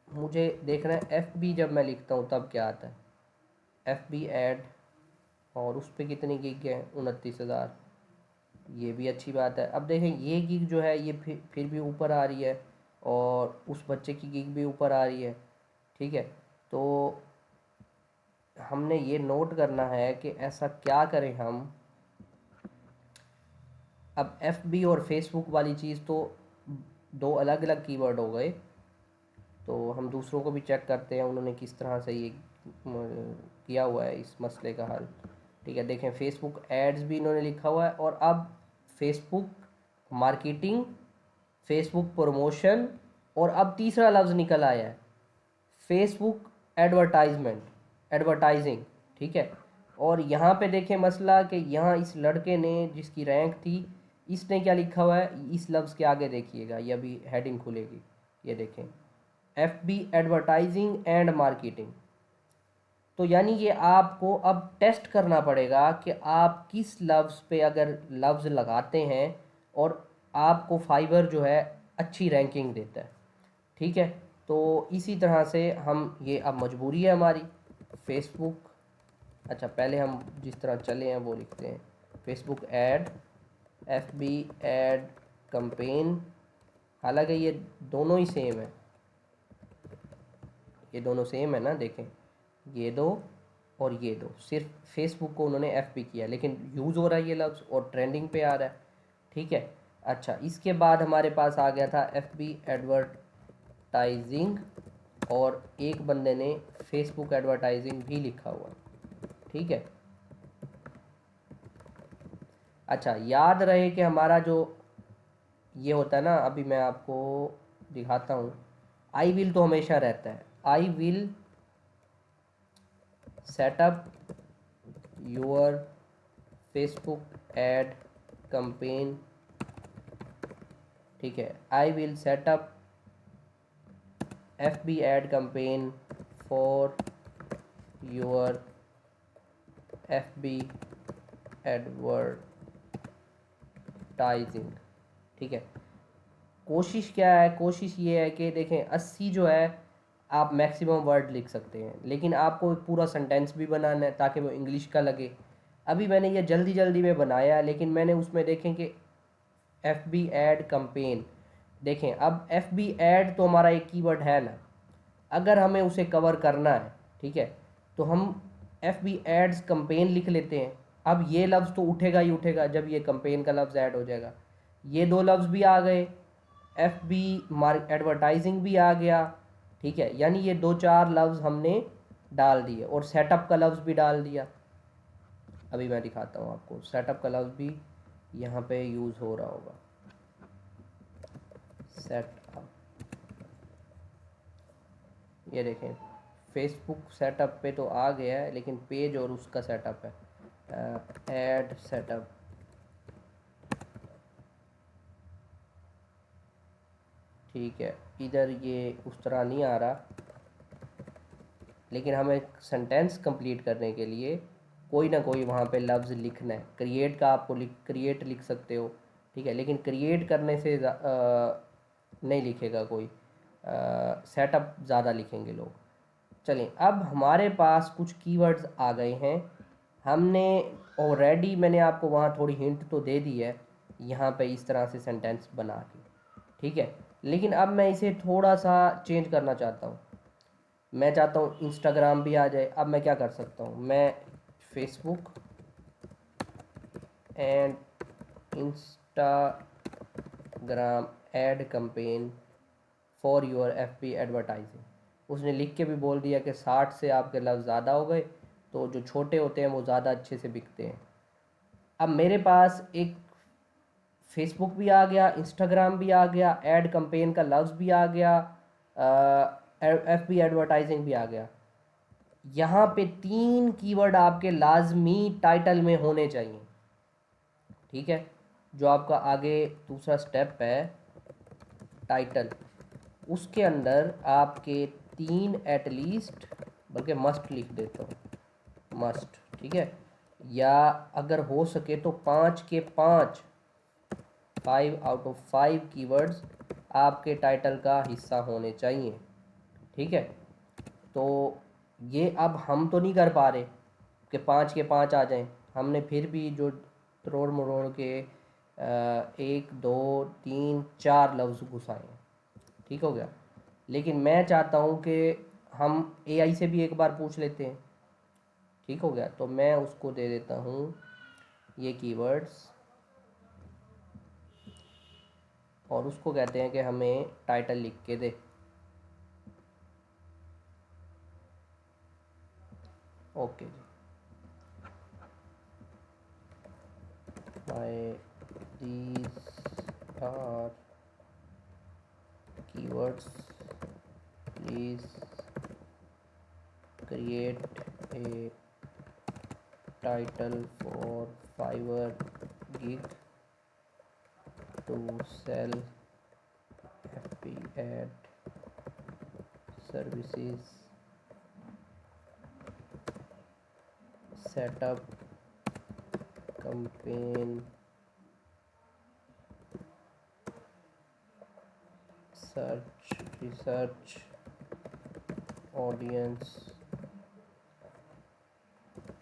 [SPEAKER 1] मुझे देखना है एफ बी, जब मैं लिखता हूँ तब क्या आता है, एफ बी ऐड, और उस पर कितनी गिग है, 29,000। ये भी अच्छी बात है। अब देखें ये गिग जो है ये फिर भी ऊपर आ रही है और उस बच्चे की गिग भी ऊपर आ रही है। ठीक है, तो हमने ये नोट करना है कि ऐसा क्या करें हम। अब एफ बी और फेसबुक वाली चीज़ तो दो अलग अलग कीवर्ड हो गए, तो हम दूसरों को भी चेक करते हैं उन्होंने किस तरह से ये किया हुआ है इस मसले का हल। ठीक है, देखें फेसबुक एड्स भी इन्होंने लिखा हुआ है, और अब फेसबुक मार्केटिंग, फेसबुक प्रमोशन, और अब तीसरा लफ्ज़ निकल आया है फेसबुक एडवर्टाइजमेंट, एडवर्टाइजिंग। ठीक है, और यहाँ पे देखें मसला कि यहाँ इस लड़के ने जिसकी रैंक थी, इसने क्या लिखा हुआ है, इस लफ्ज़ के आगे देखिएगा, ये अभी हेडिंग खुलेगी, ये देखें F B advertising and marketing. तो यानी ये आपको अब टेस्ट करना पड़ेगा कि आप किस लफ्ज़ पे अगर लफ्ज़ लगाते हैं और आपको फाइबर जो है अच्छी रैंकिंग देता है। ठीक है, तो इसी तरह से हम, ये अब मजबूरी है हमारी, फेसबुक, अच्छा पहले हम जिस तरह चले हैं वो लिखते हैं, Facebook ad, F B ad campaign. हालांकि ये दोनों ही सेम है, ये दोनों सेम है ना, देखें ये दो और ये दो, सिर्फ फेसबुक को उन्होंने एफ पी किया, लेकिन यूज़ हो रहा है ये लफ्ज़ और ट्रेंडिंग पे आ रहा है। ठीक है, अच्छा इसके बाद हमारे पास आ गया था एफ बी एडवर्टाइजिंग, और एक बंदे ने फेसबुक एडवर्टाइजिंग भी लिखा हुआ। ठीक है, अच्छा याद रहे कि हमारा जो ये होता है ना, अभी मैं आपको दिखाता हूँ, आई विल तो हमेशा रहता है, I will setup your Facebook ad campaign. ठीक है, I will setup F B ad campaign for your F B advertising. ठीक है, कोशिश क्या है, कोशिश ये है कि देखें 80 जो है आप मैक्सिमम वर्ड लिख सकते हैं, लेकिन आपको एक पूरा सेंटेंस भी बनाना है ताकि वो इंग्लिश का लगे। अभी मैंने ये जल्दी जल्दी में बनाया है, लेकिन मैंने उसमें देखें कि एफ बी एड कंपेन, देखें अब एफ बी एड तो हमारा एक कीवर्ड है ना, अगर हमें उसे कवर करना है, ठीक है, तो हम एफ बी एड्स कंपेन लिख लेते हैं। अब ये लफ्ज़ तो उठेगा ही उठेगा जब ये कंपेन का लफ्ज़ ऐड हो जाएगा। ये दो लफ्ज़ भी आ गए, एफ बी एडवर्टाइजिंग भी आ गया। ठीक है, यानी ये दो चार लफ्ज़ हमने डाल दिए और सेटअप का लफ्ज़ भी डाल दिया। अभी मैं दिखाता हूँ आपको, सेटअप का लफ्ज़ भी यहाँ पे यूज़ हो रहा होगा, सेटअप। ये देखें फेसबुक सेटअप पे तो आ गया है, लेकिन पेज और उसका सेटअप है, ऐड सेटअप। ठीक है, इधर ये उस तरह नहीं आ रहा, लेकिन हमें सेंटेंस कंप्लीट करने के लिए कोई ना कोई वहाँ पे लफ्ज़ लिखना है। क्रिएट का आपको क्रिएट लिख सकते हो, ठीक है, लेकिन क्रिएट करने से नहीं लिखेगा कोई, सेटअप ज़्यादा लिखेंगे लोग। चलिए, अब हमारे पास कुछ कीवर्ड्स आ गए हैं। हमने ऑलरेडी, मैंने आपको वहाँ थोड़ी हिंट तो दे दी है, यहाँ पे इस तरह से सेंटेंस बना के, ठीक है, लेकिन अब मैं इसे थोड़ा सा चेंज करना चाहता हूँ। मैं चाहता हूँ इंस्टाग्राम भी आ जाए। अब मैं क्या कर सकता हूँ, मैं Facebook and Instagram ad campaign for your FB advertising. उसने लिख के भी बोल दिया कि 60 से आपके लफ्ज़ ज़्यादा हो गए तो जो छोटे होते हैं वो ज़्यादा अच्छे से बिकते हैं। अब मेरे पास एक फेसबुक भी आ गया, इंस्टाग्राम भी आ गया, एड कैंपेन का लफ्ज़ भी आ गया, एफबी एडवर्टाइजिंग भी आ गया। यहाँ पे 3 कीवर्ड आपके लाजमी टाइटल में होने चाहिए, ठीक है। जो आपका आगे दूसरा स्टेप है टाइटल, उसके अंदर आपके 3 एटलीस्ट, बल्कि मस्ट लिख देता हूँ, मस्ट, ठीक है, या अगर हो सके तो 5 के 5, 5 आउट ऑफ 5 कीवर्ड्स आपके टाइटल का हिस्सा होने चाहिए, ठीक है। तो ये अब हम तो नहीं कर पा रहे कि 5 के 5 आ जाएं। हमने फिर भी जो तरोड़ मरोड़ के 1 2 3 4 लफ्ज़ घुसाए हैं, ठीक हो गया। लेकिन मैं चाहता हूँ कि हम एआई से भी एक बार पूछ लेते हैं, ठीक हो गया। तो मैं उसको दे देता हूँ ये कीवर्ड्स, और उसको कहते हैं कि हमें टाइटल लिख के दे। Okay ji, my these are keywords, please create a title for Fiverr gig to sell FP ad services, setup campaign, search, research, audience,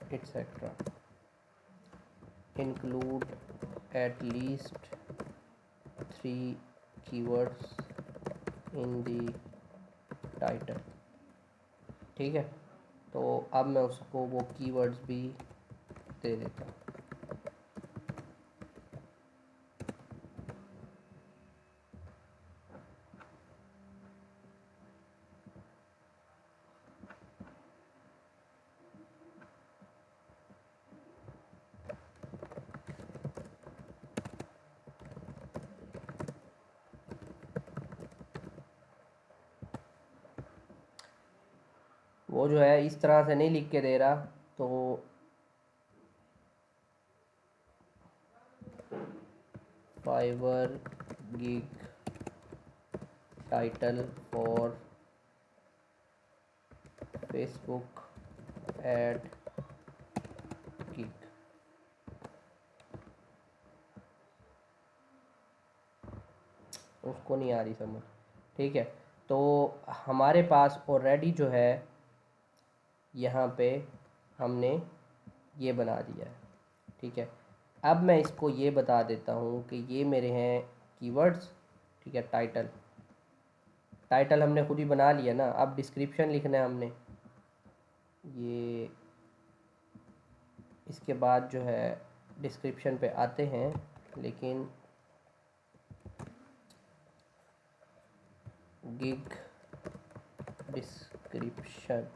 [SPEAKER 1] etc. Include at least 3 keywords in the title, ठीक है। तो अब मैं उसको वो कीवर्ड्स भी दे देता हूँ। वो जो है इस तरह से नहीं लिख के दे रहा, तो Fiverr gig title for Facebook ad gig, उसको नहीं आ रही समझ, ठीक है। तो हमारे पास ऑलरेडी जो है यहाँ पे हमने ये बना दिया है, ठीक है। अब मैं इसको ये बता देता हूँ कि ये मेरे हैं कीवर्ड्स, ठीक है। टाइटल, टाइटल हमने खुद ही बना लिया ना। अब डिस्क्रिप्शन लिखना है हमने, ये इसके बाद जो है डिस्क्रिप्शन पे आते हैं, लेकिन गिग डिस्क्रिप्शन,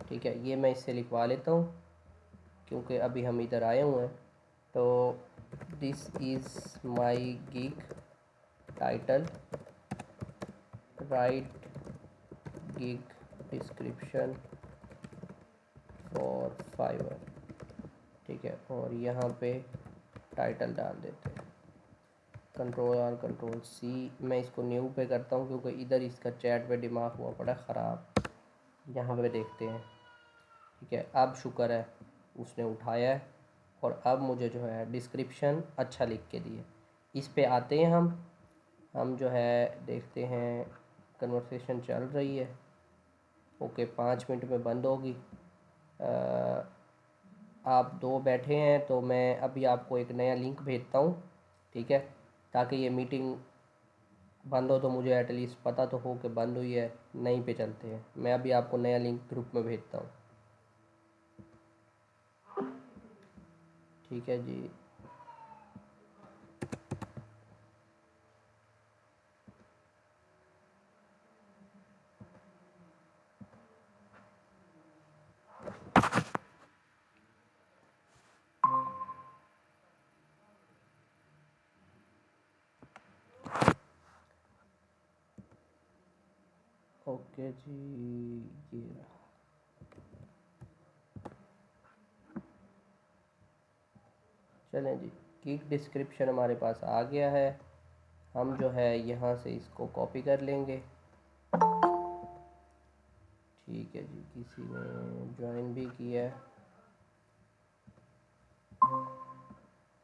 [SPEAKER 1] ठीक है, ये मैं इससे लिखवा लेता हूँ क्योंकि अभी हम इधर आए हुए हैं। तो this is my gig title, write gig description for Fiverr, ठीक है, और यहाँ पे टाइटल डाल देते हैं। कंट्रोल R कंट्रोल C, मैं इसको न्यू पे करता हूँ क्योंकि इधर इसका चैट पे दिमाग हुआ पड़ा ख़राब। यहाँ पे देखते हैं, ठीक है, अब शुक्र है उसने उठाया है और अब मुझे जो है डिस्क्रिप्शन अच्छा लिख के दिए। इस पे आते हैं हम जो है देखते हैं कन्वर्सेशन चल रही है, ओके 5 मिनट में बंद होगी। आप दो बैठे हैं तो मैं अभी आपको एक नया लिंक भेजता हूँ, ठीक है, ताकि ये मीटिंग बंद हो तो मुझे एटलीस्ट पता तो हो कि बंद हुई है। नहीं पे चलते हैं, मैं अभी आपको नया लिंक ग्रुप में भेजता हूँ, ठीक है जी। ओके जी, ये रहा। चलें जी, गिग डिस्क्रिप्शन हमारे पास आ गया है। हम जो है यहाँ से इसको कॉपी कर लेंगे, ठीक है जी। किसी ने ज्वाइन भी किया है,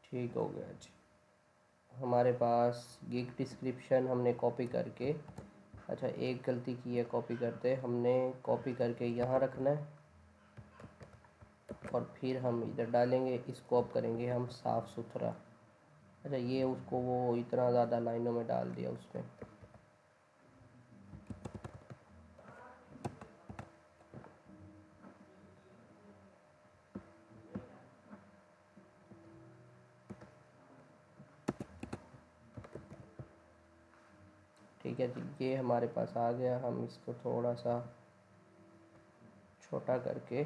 [SPEAKER 1] ठीक हो गया जी। हमारे पास गिग डिस्क्रिप्शन हमने कॉपी करके, अच्छा एक गलती की है कॉपी करते, हमने कॉपी करके यहाँ रखना है और फिर हम इधर डालेंगे, इसको अब करेंगे हम साफ़ सुथरा। अच्छा ये उसको वो इतना ज़्यादा लाइनों में डाल दिया उसमें, ठीक है जी। ये हमारे पास आ गया, हम इसको थोड़ा सा छोटा करके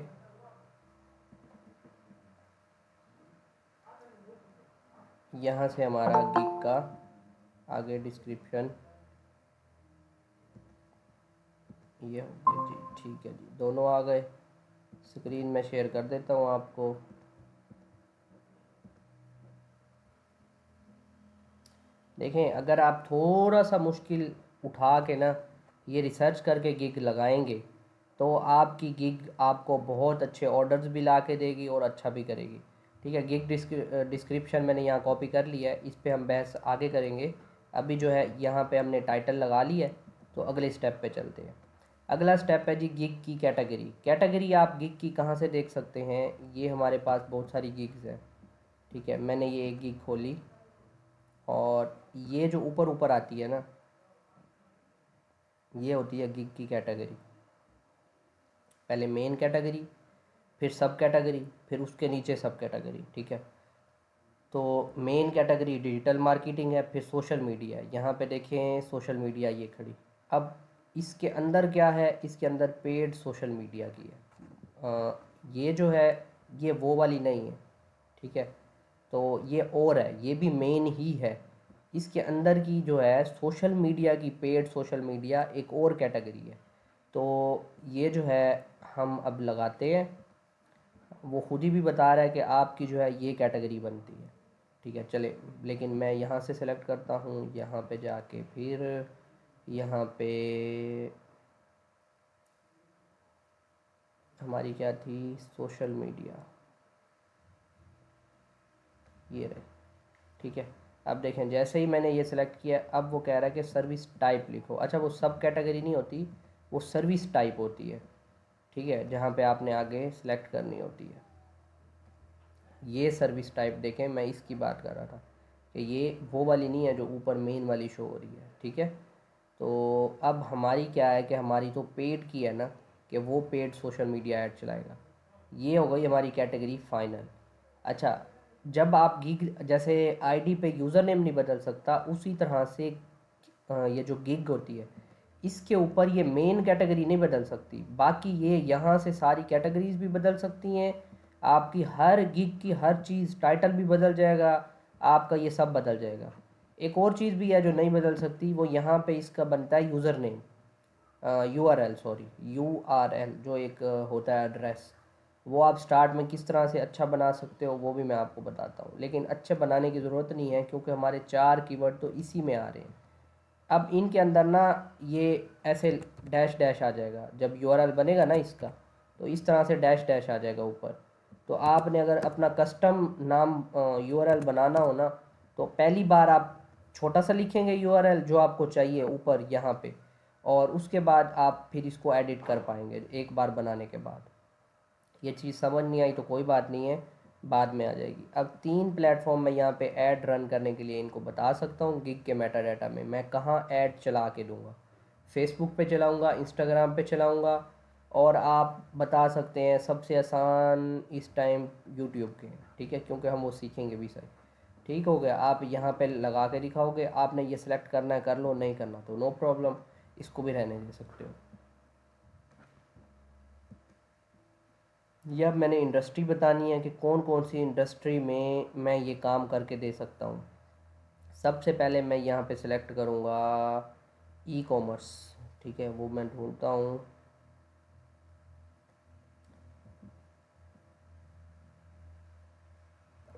[SPEAKER 1] यहाँ से हमारा गिग का आगे डिस्क्रिप्शन ये हो गया जी, ठीक है जी। दोनों आ गए, स्क्रीन में शेयर कर देता हूँ आपको। देखें, अगर आप थोड़ा सा मुश्किल उठा के ना ये रिसर्च करके गिग लगाएंगे तो आपकी गिग आपको बहुत अच्छे ऑर्डर्स भी ला के देगी और अच्छा भी करेगी, ठीक है। गिग डिस्क्रिप्शन मैंने यहाँ कॉपी कर लिया है, इस पे हम बहस आगे करेंगे। अभी जो है यहाँ पे हमने टाइटल लगा लिया है, तो अगले स्टेप पे चलते हैं। अगला स्टेप है जी गिग की कैटेगरी। कैटेगरी आप गिग की कहाँ से देख सकते हैं, ये हमारे पास बहुत सारी गिग्स हैं, ठीक है। मैंने ये एक गिग खोली और ये जो ऊपर ऊपर आती है ना, ये होती है गिग की कैटेगरी। पहले मेन कैटेगरी, फिर सब कैटेगरी, फिर उसके नीचे सब कैटेगरी, ठीक है। तो मेन कैटेगरी डिजिटल मार्केटिंग है, फिर सोशल मीडिया है, यहाँ पे देखें सोशल मीडिया ये खड़ी। अब इसके अंदर क्या है, इसके अंदर पेड सोशल मीडिया की है। ये जो है ये वो वाली नहीं है, ठीक है। तो ये और है, ये भी मेन ही है। इसके अंदर की जो है सोशल मीडिया की पेड सोशल मीडिया एक और कैटेगरी है। तो ये जो है हम अब लगाते हैं, वो खुद ही भी बता रहा है कि आपकी जो है ये कैटेगरी बनती है, ठीक है। चले, लेकिन मैं यहाँ से सेलेक्ट करता हूँ, यहाँ पे जाके फिर यहाँ पे हमारी क्या थी, सोशल मीडिया, ये रहे, ठीक है। अब देखें जैसे ही मैंने ये सिलेक्ट किया, अब वो कह रहा है कि सर्विस टाइप लिखो। अच्छा वो सब कैटेगरी नहीं होती, वो सर्विस टाइप होती है, ठीक है, जहाँ पे आपने आगे सेलेक्ट करनी होती है। ये सर्विस टाइप देखें, मैं इसकी बात कर रहा था कि ये वो वाली नहीं है जो ऊपर मेन वाली शो हो रही है, ठीक है। तो अब हमारी क्या है कि हमारी तो पेड की है ना, कि वो पेड सोशल मीडिया ऐड चलाएगा। ये हो गई हमारी कैटेगरी फाइनल। अच्छा, जब आप गिग जैसे आईडी पे यूज़र नेम नहीं बदल सकता, उसी तरह से ये जो गिग होती है इसके ऊपर ये मेन कैटेगरी नहीं बदल सकती, बाकी ये यहाँ से सारी कैटेगरीज भी बदल सकती हैं। आपकी हर गिग की हर चीज़, टाइटल भी बदल जाएगा आपका, ये सब बदल जाएगा। एक और चीज़ भी है जो नहीं बदल सकती, वो यहाँ पे इसका बनता है user name, URL, sorry URL जो एक होता है एड्रेस, वो आप स्टार्ट में किस तरह से अच्छा बना सकते हो वो भी मैं आपको बताता हूँ, लेकिन अच्छे बनाने की ज़रूरत नहीं है क्योंकि हमारे 4 कीवर्ड तो इसी में आ रहे हैं। अब इनके अंदर ना ये ऐसे डैश डैश आ जाएगा, जब यूआरएल बनेगा ना इसका, तो इस तरह से डैश डैश आ जाएगा ऊपर। तो आपने अगर अपना कस्टम नाम यूआरएल बनाना हो ना, तो पहली बार आप छोटा सा लिखेंगे यूआरएल जो आपको चाहिए ऊपर यहाँ पे, और उसके बाद आप फिर इसको एडिट कर पाएंगे एक बार बनाने के बाद। ये चीज़ समझ नहीं आई तो कोई बात नहीं है, बाद में आ जाएगी। अब 3 प्लेटफॉर्म में यहाँ पे ऐड रन करने के लिए इनको बता सकता हूँ। गिग के मेटा डाटा में मैं कहाँ ऐड चला के दूँगा, फेसबुक पे चलाऊँगा, इंस्टाग्राम पे चलाऊँगा, और आप बता सकते हैं सबसे आसान इस टाइम यूट्यूब के, ठीक है, क्योंकि हम वो सीखेंगे भी सर। ठीक हो गया, आप यहाँ पे लगा के दिखाओगे, आपने ये सिलेक्ट करना है कर लो, नहीं करना तो नो प्रॉब्लम, इसको भी रहने दे सकते हो। या मैंने इंडस्ट्री बतानी है कि कौन कौन सी इंडस्ट्री में मैं ये काम करके दे सकता हूँ। सबसे पहले मैं यहाँ पे सिलेक्ट करूँगा ई कॉमर्स, ठीक है, वो मैं ढूंढता हूँ।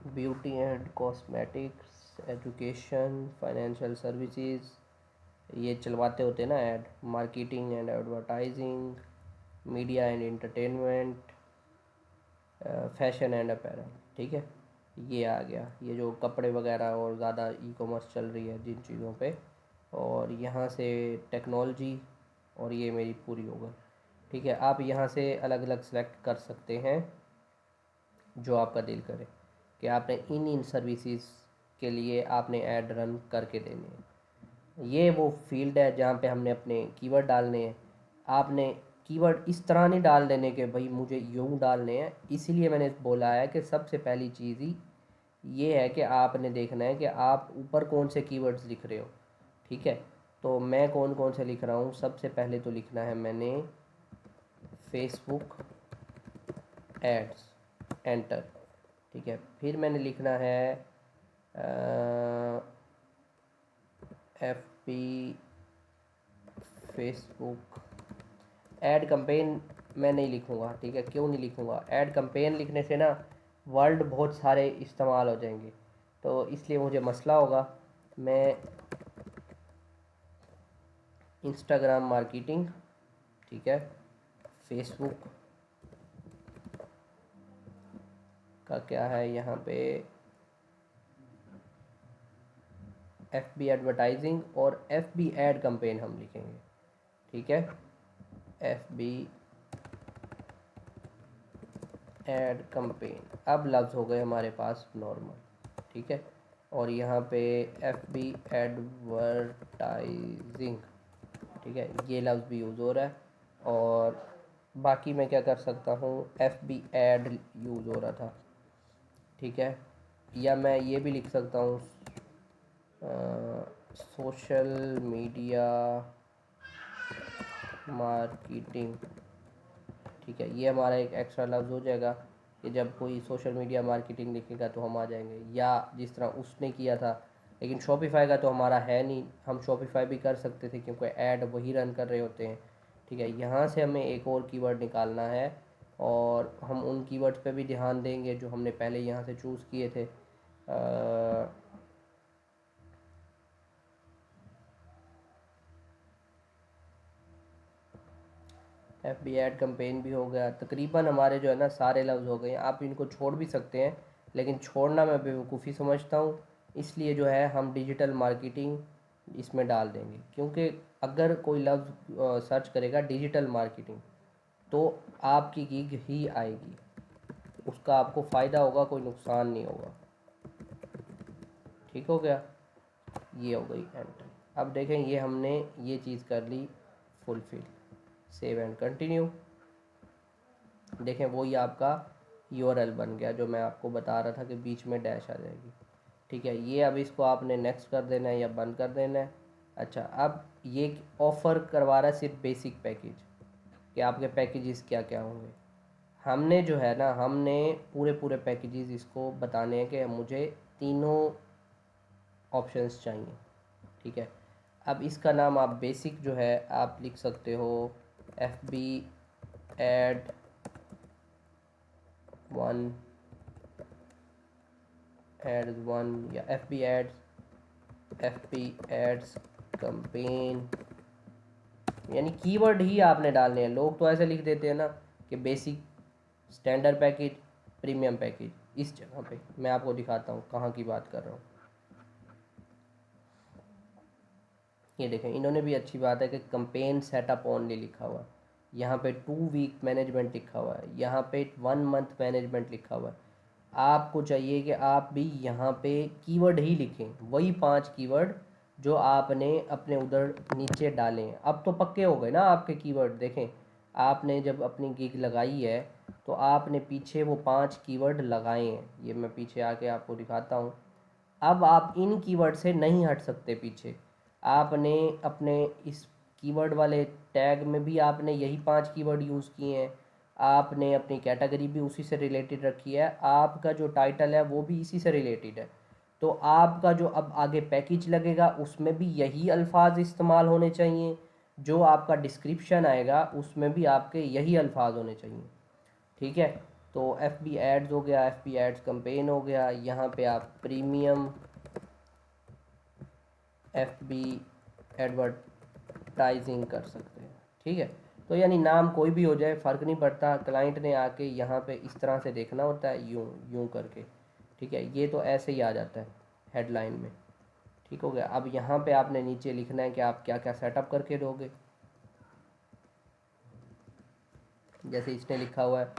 [SPEAKER 1] Beauty and cosmetics, education, financial services, ये चलवाते होते हैं ना add, marketing and advertising, media and entertainment, fashion and apparel, ठीक है। ये आ गया, ये जो कपड़े वगैरह और ज़्यादा ई कॉमर्स चल रही है जिन चीज़ों पे, और यहाँ से टेक्नोलॉजी, और ये मेरी पूरी हो गई। ठीक है, आप यहाँ से अलग अलग सेलेक्ट कर सकते हैं जो आपका दिल करे कि आपने इन इन सर्विसेज के लिए आपने ऐड रन करके देने हैं। ये वो फील्ड है जहाँ पे हमने अपने कीवर्ड डालने हैं। आपने कीवर्ड इस तरह नहीं डाल देने के भाई मुझे यूँ डालने हैं, इसीलिए मैंने बोला है कि सबसे पहली चीज़ ही ये है कि आपने देखना है कि आप ऊपर कौन से कीवर्ड्स लिख रहे हो, ठीक है। तो मैं कौन कौन से लिख रहा हूँ, सबसे पहले तो लिखना है मैंने फेसबुक एड्स, एंटर, ठीक है। फिर मैंने लिखना है F P Facebook ad campaign. मैं नहीं लिखूँगा, ठीक है, क्यों नहीं लिखूँगा, ऐड कंपेन लिखने से ना वर्ड बहुत सारे इस्तेमाल हो जाएंगे, तो इसलिए मुझे मसला होगा। मैं इंस्टाग्राम मार्केटिंग, ठीक है, फेसबुक का क्या है यहाँ पे, एफ बी एडवर्टाइजिंग और एफ बी एड कंपेन हम लिखेंगे, ठीक है, एफ बी एड कंपेन। अब लफ्ज़ हो गए हमारे पास नॉर्मल, ठीक है, और यहाँ पे एफ बी एडवर्टाइजिंग, ठीक है, ये लफ्ज़ भी यूज़ हो रहा है। और बाकी मैं क्या कर सकता हूँ, एफ बी एड यूज़ हो रहा था, ठीक है, या मैं ये भी लिख सकता हूँ सोशल मीडिया मार्केटिंग, ठीक है। ये हमारा एक एक्स्ट्रा लफ्ज़ हो जाएगा कि जब कोई सोशल मीडिया मार्केटिंग लिखेगा तो हम आ जाएंगे, या जिस तरह उसने किया था। लेकिन शॉपिफाई का तो हमारा है नहीं, हम शॉपिफाई भी कर सकते थे क्योंकि ऐड वही रन कर रहे होते हैं, ठीक है। यहाँ से हमें एक और कीवर्ड निकालना है, और हम उन कीवर्ड्स पे भी ध्यान देंगे जो हमने पहले यहाँ से चूज़ किए थे। एफ बी एड कंपेन भी हो गया, तकरीबन हमारे जो है ना सारे लफ्ज़ हो गए हैं। आप इनको छोड़ भी सकते हैं, लेकिन छोड़ना मैं बेवकूफ़ी समझता हूँ, इसलिए जो है हम डिजिटल मार्केटिंग इसमें डाल देंगे, क्योंकि अगर कोई लफ्ज़ सर्च करेगा डिजिटल मार्केटिंग तो आपकी गिग ही आएगी, उसका आपको फ़ायदा होगा, कोई नुकसान नहीं होगा। ठीक हो गया, ये हो गई एंटर। अब देखें ये हमने ये चीज़ कर ली फुलफिल, सेव एंड कंटिन्यू। देखें वही आपका यूआरएल बन गया जो मैं आपको बता रहा था कि बीच में डैश आ जाएगी, ठीक है। ये अब इसको आपने नेक्स्ट कर देना है या बंद कर देना है। अच्छा, अब ये ऑफ़र करवा रहा है सिर्फ बेसिक पैकेज, कि आपके पैकेजेस क्या क्या होंगे। हमने जो है ना, हमने पूरे पूरे पैकेजेस इसको बताने हैं कि मुझे तीनों ऑप्शंस चाहिए, ठीक है। अब इसका नाम आप बेसिक जो है आप लिख सकते हो F B ad one, ads one या एफ पी एड्स कैंपेन, यानी कीवर्ड ही आपने डालने हैं। लोग तो ऐसे लिख देते हैं ना कि basic, standard package, premium package. इस जगह पे मैं आपको दिखाता हूँ कहाँ की बात कर रहा हूँ। ये देखें, इन्होंने भी अच्छी बात है कि कंपेन सेटअप ओनली लिखा हुआ है, यहाँ पे 2 वीक मैनेजमेंट लिखा हुआ है, यहाँ पे 1 मंथ मैनेजमेंट लिखा हुआ है। आपको चाहिए कि आप भी यहाँ पे कीवर्ड ही लिखें, वही 5 कीवर्ड जो आपने अपने उधर नीचे डाले हैं। अब तो पक्के हो गए ना आपके कीवर्ड। देखें, आपने जब अपनी गिग लगाई है तो आपने पीछे वो 5 कीवर्ड लगाए हैं। ये मैं पीछे आके आपको दिखाता हूँ। अब आप इन कीवर्ड से नहीं हट सकते पीछे। आपने अपने इस कीवर्ड वाले टैग में भी आपने यही 5 कीवर्ड यूज़ किए हैं। आपने अपनी कैटेगरी भी उसी से रिलेटेड रखी है, आपका जो टाइटल है वो भी इसी से रिलेटेड है। तो आपका जो अब आगे पैकेज लगेगा उसमें भी यही अल्फाज इस्तेमाल होने चाहिए, जो आपका डिस्क्रिप्शन आएगा उसमें भी आपके यही अल्फाज होने चाहिए। ठीक है, तो एफ बी एड्स हो गया, एफ बी एड्स कंपेन हो गया, यहाँ पे आप प्रीमियम एफ बी एडवर्टाइजिंग कर सकते हैं। ठीक है, तो यानी नाम कोई भी हो जाए फ़र्क नहीं पड़ता, क्लाइंट ने आके यहाँ पे इस तरह से देखना होता है, यूँ यूँ करके। ठीक है, ये तो ऐसे ही आ जाता है हेडलाइन में। ठीक हो गया। अब यहाँ पे आपने नीचे लिखना है कि आप क्या क्या सेटअप करके दोगे। जैसे इसने लिखा हुआ है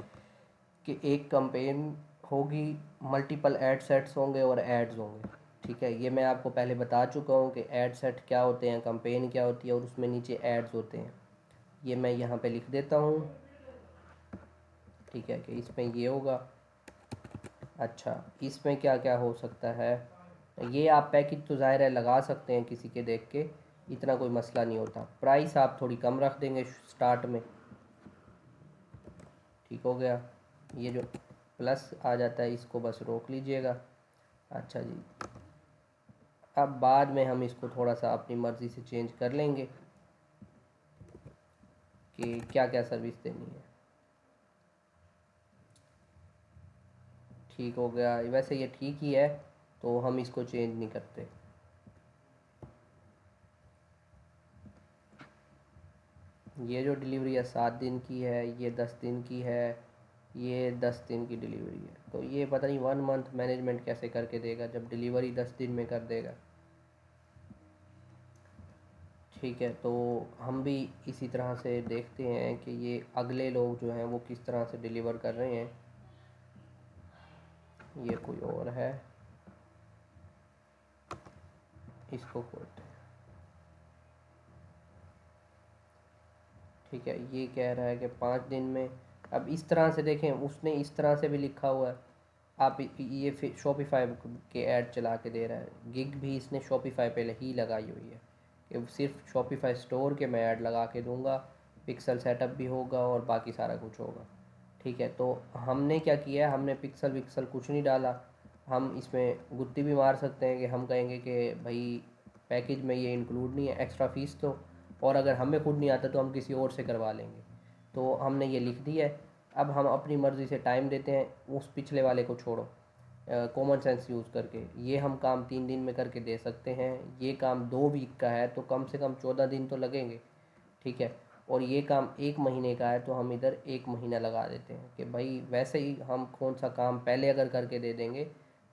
[SPEAKER 1] कि एक कंपेन होगी, मल्टीपल एड सेट्स होंगे और एड्स होंगे। ठीक है, ये मैं आपको पहले बता चुका हूँ कि एड सेट क्या होते हैं, कंपेन क्या होती है, और उसमें नीचे एड्स होते हैं। ये मैं यहाँ पे लिख देता हूँ। ठीक है, कि इसमें ये होगा। अच्छा, इसमें क्या क्या हो सकता है, ये आप पैकेज तो ज़ाहिर है लगा सकते हैं किसी के देख के, इतना कोई मसला नहीं होता। प्राइस आप थोड़ी कम रख देंगे स्टार्ट में। ठीक हो गया, ये जो प्लस आ जाता है इसको बस रोक लीजिएगा। अच्छा जी, अब बाद में हम इसको थोड़ा सा अपनी मर्ज़ी से चेंज कर लेंगे कि क्या क्या सर्विस देनी है। ठीक हो गया, वैसे ये ठीक ही है, तो हम इसको चेंज नहीं करते। ये जो डिलीवरी है 7 दिन की है, ये 10 दिन की है, ये 10 दिन की डिलीवरी है। तो ये पता नहीं 1 मंथ मैनेजमेंट कैसे करके देगा जब डिलीवरी 10 दिन में कर देगा। ठीक है, तो हम भी इसी तरह से देखते हैं कि ये अगले लोग जो हैं वो किस तरह से डिलीवर कर रहे हैं। ये कोई और है, इसको खोलते हैं। ठीक है, ये कह रहा है कि 5 दिन में। अब इस तरह से देखें, उसने इस तरह से भी लिखा हुआ है। आप ये शॉपिफाई के ऐड चला के दे रहा है, गिग भी इसने शॉपिफाई पे ही लगाई हुई है कि सिर्फ शॉपिफाई स्टोर के मैं ऐड लगा के दूंगा, पिक्सल सेटअप भी होगा और बाकी सारा कुछ होगा। ठीक है, तो हमने क्या किया है, हमने पिक्सल विक्सल कुछ नहीं डाला। हम इसमें गुत्ती भी मार सकते हैं कि हम कहेंगे कि भाई पैकेज में ये इंक्लूड नहीं है, एक्स्ट्रा फ़ीस तो, और अगर हमें खुद नहीं आता तो हम किसी और से करवा लेंगे। तो हमने ये लिख दिया है। अब हम अपनी मर्ज़ी से टाइम देते हैं, उस पिछले वाले को छोड़ो, कॉमन सेंस यूज़ करके ये हम काम 3 दिन में करके दे सकते हैं। ये काम 2 वीक का है तो कम से कम 14 दिन तो लगेंगे। ठीक है, और ये काम 1 महीने का है तो हम इधर 1 महीना लगा देते हैं कि भाई वैसे ही हम कौन सा काम पहले अगर करके दे देंगे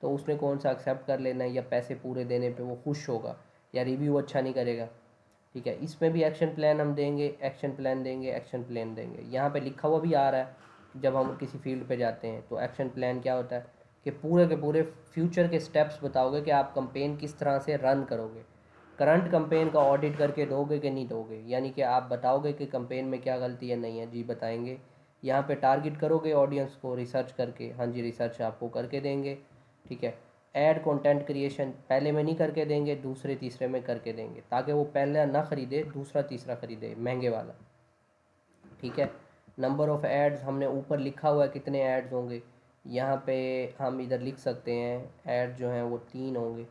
[SPEAKER 1] तो उसने कौन सा एक्सेप्ट कर लेना है, या पैसे पूरे देने पे वो खुश होगा, या रिव्यू अच्छा नहीं करेगा। ठीक है, इसमें भी एक्शन प्लान हम देंगे, एक्शन प्लान देंगे, एक्शन प्लान देंगे। यहाँ पे लिखा हुआ भी आ रहा है जब हम किसी फील्ड पे जाते हैं तो एक्शन प्लान क्या होता है कि पूरे के पूरे फ्यूचर के स्टेप्स बताओगे कि आप कंपेन किस तरह से रन करोगे। करंट कंपेन का ऑडिट करके दोगे कि नहीं दोगे, यानी कि आप बताओगे कि कंपेन में क्या गलती है, नहीं है जी बताएंगे। यहाँ पे टारगेट करोगे ऑडियंस को रिसर्च करके, हाँ जी रिसर्च आपको करके देंगे। ठीक है, ऐड कंटेंट क्रिएशन पहले में नहीं करके देंगे, दूसरे तीसरे में करके देंगे ताकि वो पहला ना ख़रीदे दूसरा तीसरा ख़रीदे महंगे वाला। ठीक है, नंबर ऑफ़ एड्स हमने ऊपर लिखा हुआ है कितने एड्स होंगे, यहाँ पे हम इधर लिख सकते हैं ऐड जो हैं वो 3 होंगे।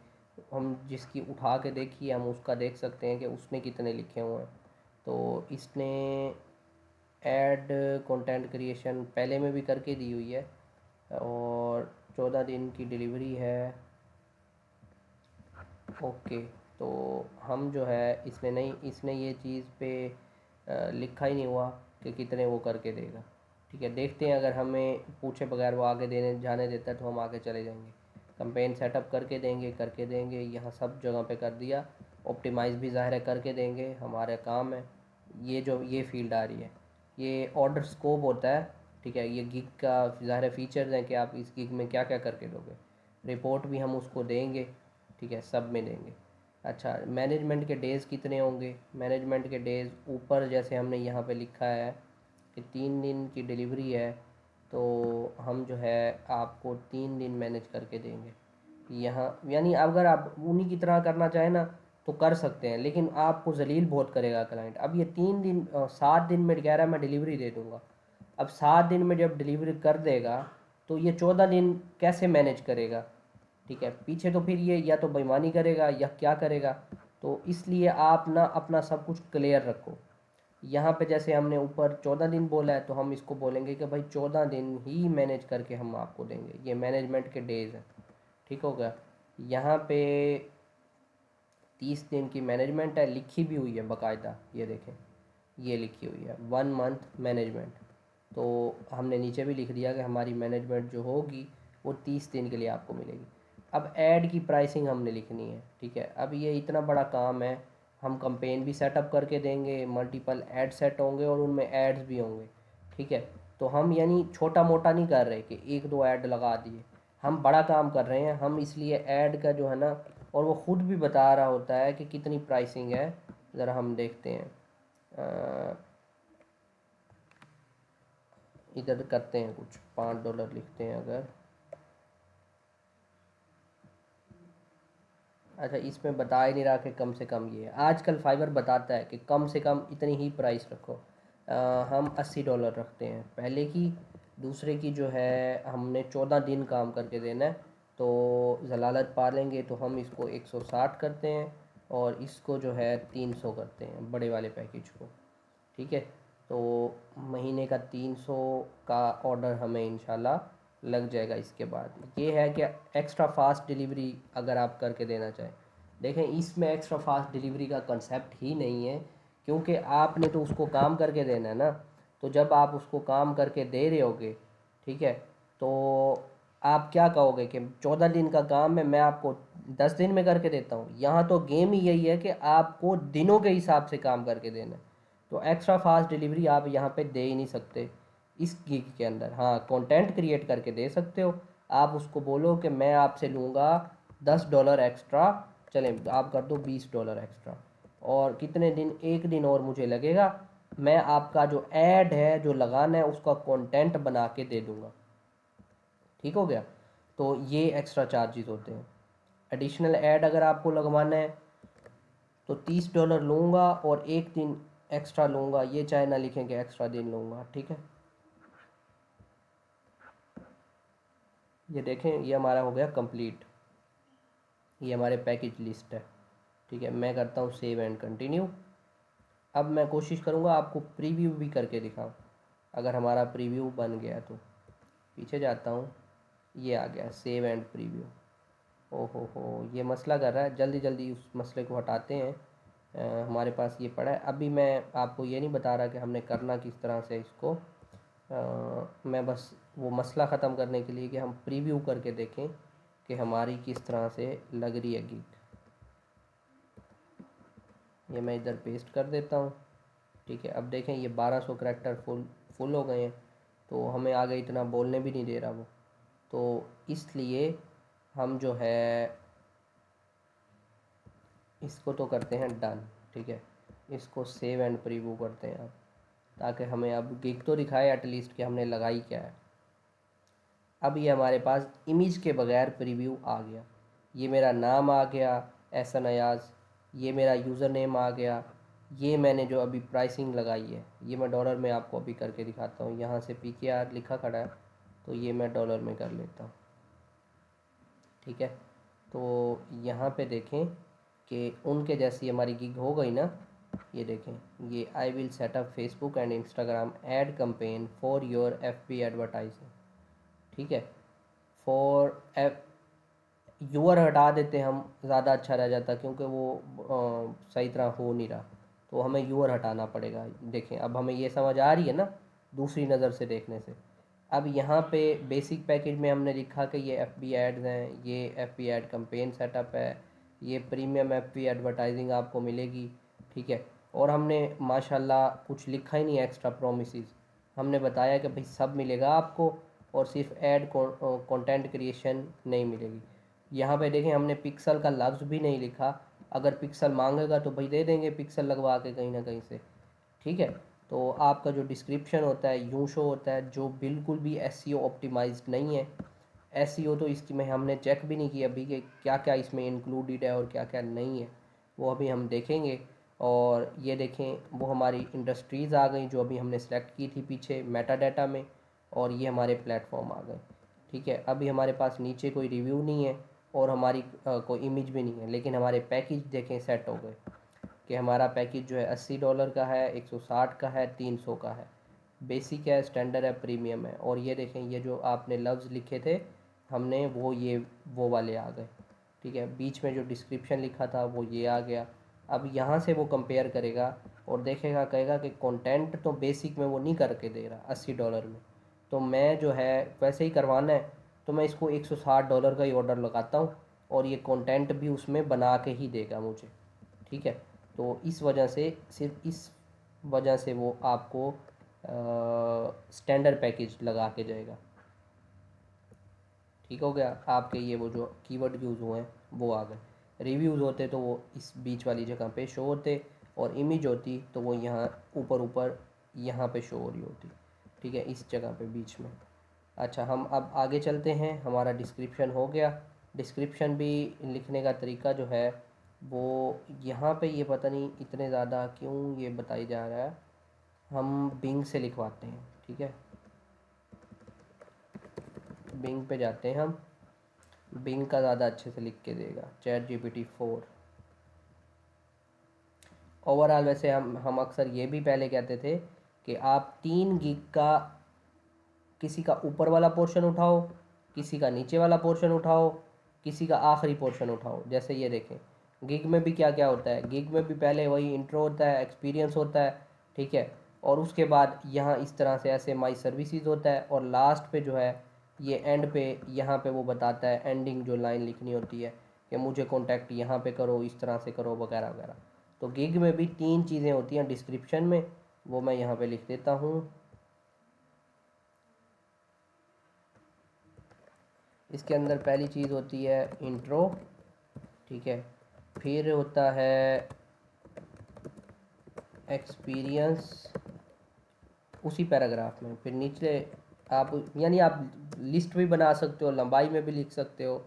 [SPEAKER 1] हम जिसकी उठा के देखिए हम उसका देख सकते हैं कि उसने कितने लिखे हुए हैं। तो इसने ऐड कंटेंट क्रिएशन पहले में भी करके दी हुई है, और 14 दिन की डिलीवरी है। ओके, तो हम जो है इसने ये चीज़ पे लिखा ही नहीं हुआ कि कितने वो करके देगा। ठीक है, देखते हैं, अगर हमें पूछे बगैर वो आगे देने जाने देता है तो हम आगे चले जाएंगे। कैंपेन सेटअप करके देंगे, यहाँ सब जगह पे कर दिया। ऑप्टिमाइज़ भी ज़ाहिर है करके देंगे, हमारा काम है। ये फील्ड आ रही है, ये ऑर्डर स्कोप होता है। ठीक है, ये गिग का ज़ाहिर फीचर्स हैं कि आप इस गिग में क्या क्या करके दोगे। रिपोर्ट भी हम उसको देंगे। ठीक है, सब में देंगे। अच्छा, मैनेजमेंट के डेज़ कितने होंगे? मैनेजमेंट के डेज़ ऊपर जैसे हमने यहाँ पे लिखा है कि 3 दिन की डिलीवरी है, तो हम जो है आपको 3 दिन मैनेज करके देंगे। यहाँ यानी अगर आप उन्हीं की तरह करना चाहें ना तो कर सकते हैं, लेकिन आपको जलील बहुत करेगा क्लाइंट। अब ये 3 दिन 7 दिन में कह रहा है मैं डिलीवरी दे दूँगा। अब 7 दिन में जब डिलीवरी कर देगा तो ये 14 दिन कैसे मैनेज करेगा? ठीक है, पीछे तो फिर ये या तो बेईमानी करेगा या क्या करेगा। तो इसलिए आप ना अपना सब कुछ क्लियर रखो। यहाँ पे जैसे हमने ऊपर 14 दिन बोला है तो हम इसको बोलेंगे कि भाई 14 दिन ही मैनेज करके हम आपको देंगे, ये मैनेजमेंट के डेज हैं। ठीक हो गया। यहाँ पे 30 दिन की मैनेजमेंट है, लिखी भी हुई है बाकायदा, ये देखें, ये लिखी हुई है 1 मंथ मैनेजमेंट। तो हमने नीचे भी लिख दिया कि हमारी मैनेजमेंट जो होगी वो 30 दिन के लिए आपको मिलेगी। अब ऐड की प्राइसिंग हमने लिखनी है। ठीक है, अब ये इतना बड़ा काम है, हम कंपेन भी सेटअप करके देंगे, मल्टीपल ऐड सेट होंगे और उनमें एड्स भी होंगे। ठीक है, तो हम यानी छोटा मोटा नहीं कर रहे कि एक दो ऐड लगा दिए, हम बड़ा काम कर रहे हैं। हम इसलिए ऐड का जो है ना, और वो ख़ुद भी बता रहा होता है कि कितनी प्राइसिंग है। ज़रा हम देखते हैं, इधर करते हैं कुछ, $5 लिखते हैं अगर। अच्छा, इसमें बता ही नहीं रहा कि कम से कम ये है। आजकल फाइवर बताता है कि कम से कम इतनी ही प्राइस रखो। हम $80 रखते हैं पहले की। दूसरे की जो है हमने 14 दिन काम करके देना है, तो जलालत पा लेंगे तो हम इसको 160 करते हैं और इसको जो है 300 करते हैं बड़े वाले पैकेज को। ठीक है, तो महीने का 300 का ऑर्डर हमें इंशाल्लाह लग जाएगा। इसके बाद ये है कि एक्स्ट्रा फास्ट डिलीवरी अगर आप करके देना चाहें, देखें इसमें एक्स्ट्रा फास्ट डिलीवरी का कंसेप्ट ही नहीं है, क्योंकि आपने तो उसको काम करके देना है ना। तो जब आप उसको काम करके दे रहे होगे, ठीक है, तो आप क्या कहोगे कि 14 दिन का काम है, मैं आपको 10 दिन में करके देता हूँ। यहाँ तो गेम ही यही है कि आपको दिनों के हिसाब से काम करके देना है। तो एक्स्ट्रा फास्ट डिलीवरी आप यहाँ पे दे ही नहीं सकते इस गिग के अंदर। हाँ, कंटेंट क्रिएट करके दे सकते हो। आप उसको बोलो कि मैं आपसे लूँगा $10 एक्स्ट्रा, चलें आप कर दो $20 एक्स्ट्रा, और कितने दिन, एक दिन और मुझे लगेगा, मैं आपका जो ऐड है जो लगाना है उसका कंटेंट बना के दे दूँगा। ठीक हो गया। तो ये एक्स्ट्रा चार्जेस होते हैं। एडिशनल ऐड अगर आपको लगवाना है तो $30 लूँगा और एक दिन एक्स्ट्रा लूँगा, ये चाहे ना लिखें कि एक्स्ट्रा दिन लूँगा। ठीक है, ये देखें, ये हमारा हो गया कंप्लीट, ये हमारे पैकेज लिस्ट है। ठीक है, मैं करता हूँ सेव एंड कंटिन्यू। अब मैं कोशिश करूँगा आपको प्रीव्यू भी करके दिखाऊँ, अगर हमारा प्रीव्यू बन गया तो। पीछे जाता हूँ, ये आ गया सेव एंड प्रीव्यू। हो, ये मसला कर रहा है, जल्दी जल्दी उस मसले को हटाते हैं। हमारे पास ये पड़ा है। अभी मैं आपको ये नहीं बता रहा कि हमने करना किस तरह से इसको। मैं बस वो मसला ख़त्म करने के लिए कि हम प्रीव्यू करके देखें कि हमारी किस तरह से लग रही है गिग। ये मैं इधर पेस्ट कर देता हूँ। ठीक है, अब देखें ये 1200 करैक्टर फुल हो गए हैं, तो हमें आगे इतना बोलने भी नहीं दे रहा वो। तो इसलिए हम जो है इसको तो करते हैं डन। ठीक है, इसको सेव एंड प्रीव्यू करते हैं अब, ताकि हमें अब गिग तो दिखाए एटलीस्ट कि हमने लगाई क्या है। अब ये हमारे पास इमेज के बगैर प्रीव्यू आ गया। ये मेरा नाम आ गया एहसन अयाज़, ये मेरा यूज़र नेम आ गया, ये मैंने जो अभी प्राइसिंग लगाई है, ये मैं डॉलर में आपको अभी करके दिखाता हूँ। यहाँ से PKR लिखा खड़ा है, तो ये मैं डॉलर में कर लेता हूँ। ठीक है, तो यहाँ पे देखें कि उनके जैसी हमारी गिग हो गई ना। ये देखें, ये I will setup Facebook and Instagram ad campaign for your FB advertising. ठीक है, फॉर यूअर हटा देते हम, ज़्यादा अच्छा रह जाता, क्योंकि वो सही तरह हो नहीं रहा, तो हमें यूअर हटाना पड़ेगा। देखें अब हमें ये समझ आ रही है ना दूसरी नज़र से देखने से। अब यहाँ पे बेसिक पैकेज में हमने लिखा कि ये एफ बी एड्स हैं, ये F B ad campaign setup है, ये प्रीमियम एफ बी एडवर्टाइजिंग आपको मिलेगी, ठीक है। और हमने माशाल्लाह कुछ लिखा ही नहीं एक्स्ट्रा प्रोमिसेस, हमने बताया कि भाई सब मिलेगा आपको, और सिर्फ ऐड कंटेंट क्रिएशन नहीं मिलेगी। यहाँ पे देखें हमने पिक्सल का लफ्ज़ भी नहीं लिखा, अगर पिक्सल मांगेगा तो भाई दे देंगे पिक्सल लगवा के कहीं ना कहीं से, ठीक है। तो आपका जो डिस्क्रिप्शन होता है यूँ शो होता है, जो बिल्कुल भी एसईओ ऑप्टिमाइज्ड नहीं है। एसईओ तो इसमें हमने चेक भी नहीं किया अभी कि क्या क्या इसमें इंक्लूडेड है और क्या क्या नहीं है, वो अभी हम देखेंगे। और ये देखें वो हमारी इंडस्ट्रीज़ आ गई जो अभी हमने सेलेक्ट की थी पीछे मेटा डाटा में, और ये हमारे प्लेटफॉर्म आ गए, ठीक है। अभी हमारे पास नीचे कोई रिव्यू नहीं है और हमारी कोई इमेज भी नहीं है, लेकिन हमारे पैकेज देखें सेट हो गए कि हमारा पैकेज जो है $80 का है, 160 का है, 300 का है, बेसिक है, स्टैंडर्ड है, प्रीमियम है। और ये देखें ये जो आपने लफ्ज़ लिखे थे हमने वो वाले आ गए, ठीक है। बीच में जो डिस्क्रिप्शन लिखा था वो ये आ गया। अब यहाँ से वो कंपेयर करेगा और देखेगा, कहेगा कि कंटेंट तो बेसिक में वो नहीं करके दे रहा $80 में, तो मैं जो है वैसे ही करवाना है, तो मैं इसको $160 का ही ऑर्डर लगाता हूँ, और ये कंटेंट भी उसमें बना के ही देगा मुझे, ठीक है। तो इस वजह से, सिर्फ इस वजह से वो आपको स्टैंडर्ड पैकेज लगा के जाएगा, ठीक हो गया। आपके ये वो जो कीवर्ड यूज़ हुए हैं वो आ गए। रिव्यूज़ होते तो वो इस बीच वाली जगह पे शो होते, और इमेज होती तो वो यहाँ ऊपर ऊपर यहाँ पे शो हो रही होती, ठीक है, इस जगह पे बीच में। अच्छा हम अब आगे चलते हैं, हमारा डिस्क्रिप्शन हो गया। डिस्क्रिप्शन भी लिखने का तरीका जो है वो यहाँ पे, ये पता नहीं इतने ज़्यादा क्यों ये बताई जा रहा है, हम बिंग से लिखवाते हैं, ठीक है। बिंग पे जाते हैं हम, बिंग का ज़्यादा अच्छे से लिख के देगा चैट जीपीटी 4। ओवरऑल वैसे हम अक्सर ये भी पहले कहते थे कि आप 3 गीग का किसी का ऊपर वाला पोर्शन उठाओ, किसी का नीचे वाला पोर्शन उठाओ, किसी का आखिरी पोर्शन उठाओ। जैसे ये देखें गिग में भी क्या क्या होता है, गिग में भी पहले वही इंट्रो होता है, एक्सपीरियंस होता है, ठीक है। और उसके बाद यहाँ इस तरह से ऐसे माई सर्विसेज होता है, और लास्ट पे जो है ये एंड पे, यहाँ पे वो बताता है एंडिंग जो लाइन लिखनी होती है कि मुझे कॉन्टैक्ट यहाँ पे करो, इस तरह से करो, वगैरह वगैरह। तो गिग में भी 3 चीज़ें होती हैं डिस्क्रिप्शन में, वो मैं यहाँ पे लिख देता हूँ। इसके अंदर पहली चीज़ होती है इंट्रो, ठीक है। फिर होता है एक्सपीरियंस उसी पैराग्राफ में, फिर नीचे आप, यानी आप लिस्ट भी बना सकते हो, लंबाई में भी लिख सकते हो,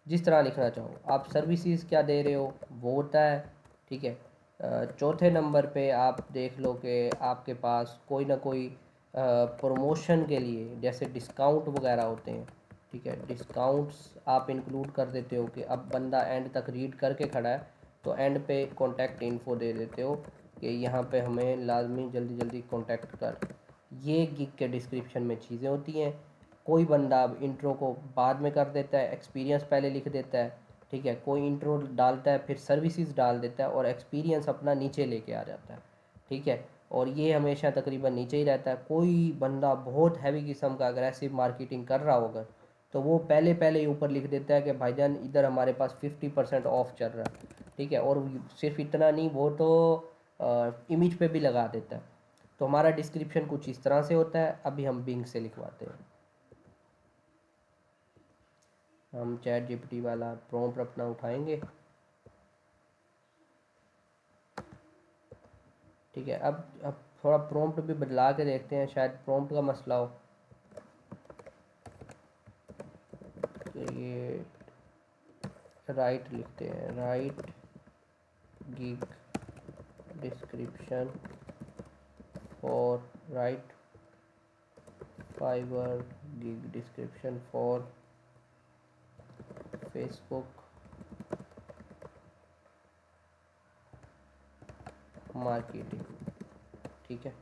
[SPEAKER 1] जिस तरह लिखना चाहो आप। सर्विसेज क्या दे रहे हो वो होता है, ठीक है। चौथे नंबर पे आप देख लो कि आपके पास कोई ना कोई प्रमोशन के लिए जैसे डिस्काउंट वगैरह होते हैं, ठीक है। डिस्काउंट्स आप इंक्लूड कर देते हो कि अब बंदा एंड तक रीड करके खड़ा है, तो एंड पे कॉन्टैक्ट इन्फो दे देते हो कि यहाँ पे हमें लाजमी जल्दी जल्दी कॉन्टैक्ट कर। ये गिग के डिस्क्रिप्शन में चीज़ें होती हैं। कोई बंदा अब इंट्रो को बाद में कर देता है, एक्सपीरियंस पहले लिख देता है, ठीक है। कोई इंट्रो डालता है फिर सर्विसेज डाल देता है, और एक्सपीरियंस अपना नीचे लेके आ जाता है, ठीक है। और ये हमेशा तकरीबन नीचे ही रहता है। कोई बंदा बहुत हैवी किस्म का अग्रेसिव मार्केटिंग कर रहा होगा, तो वो पहले पहले ही ऊपर लिख देता है कि भाईजान इधर हमारे पास 50% ऑफ चल रहा है, ठीक है। और सिर्फ इतना नहीं, वो तो इमेज पे भी लगा देता है। तो हमारा डिस्क्रिप्शन कुछ इस तरह से होता है। अभी हम बिंग से लिखवाते हैं, हम चैट जीपीटी वाला प्रॉम्प्ट अपना उठाएंगे, ठीक है। अब थोड़ा प्रॉम्प्ट भी बदला के देखते हैं, शायद प्रॉम्प्ट का मसला हो। तो ये राइट लिखते हैं, write gig description for, write Fiverr gig description for Facebook marketing, ठीक है।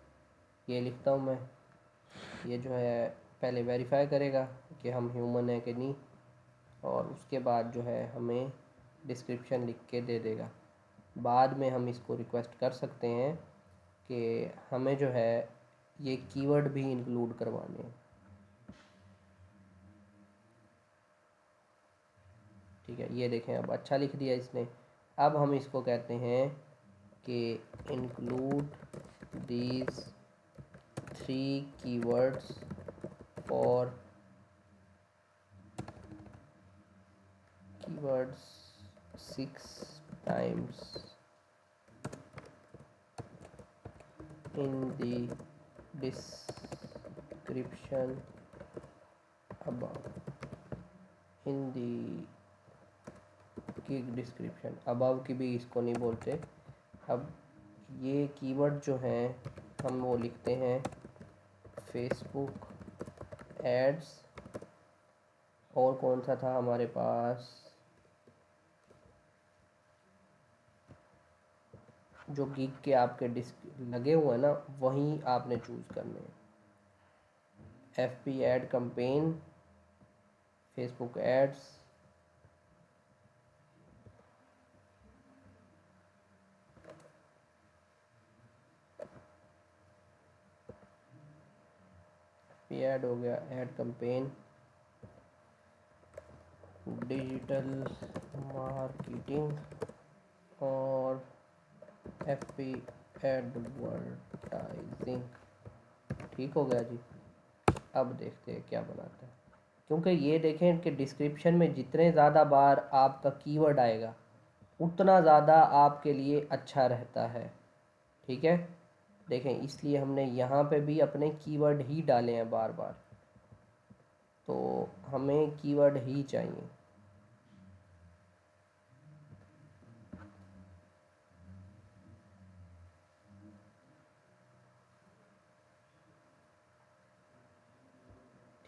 [SPEAKER 1] ये लिखता हूँ मैं, ये जो है पहले वेरीफाई करेगा कि हम ह्यूमन है कि नहीं, और उसके बाद जो है हमें डिस्क्रिप्शन लिख के दे देगा। बाद में हम इसको रिक्वेस्ट कर सकते हैं कि हमें जो है ये कीवर्ड भी इंक्लूड करवाने हैं। ठीक है, ये देखें अब अच्छा लिख दिया इसने। अब हम इसको कहते हैं कि include these 3 keywords for keywords 6 times in the description above। इन दी की डिस्क्रिप्शन अबव की भी इसको नहीं बोलते। अब ये कीवर्ड जो हैं हम वो लिखते हैं फेसबुक एड्स, और कौन सा था हमारे पास, जो गिग के आपके लगे हुए हैं ना वहीं आपने चूज़ करने हैं। FB ad campaign, Facebook ads, add हो गया, एड कैंपेन, डिजिटल मार्केटिंग और FB एडवर्टाइजिंग। ठीक हो गया जी। अब देखते हैं क्या बनाते हैं, क्योंकि ये देखें कि डिस्क्रिप्शन में जितने ज़्यादा बार आपका कीवर्ड आएगा उतना ज़्यादा आपके लिए अच्छा रहता है। ठीक है, देखें इसलिए हमने यहाँ पे भी अपने कीवर्ड ही डाले हैं बार बार, तो हमें कीवर्ड ही चाहिए।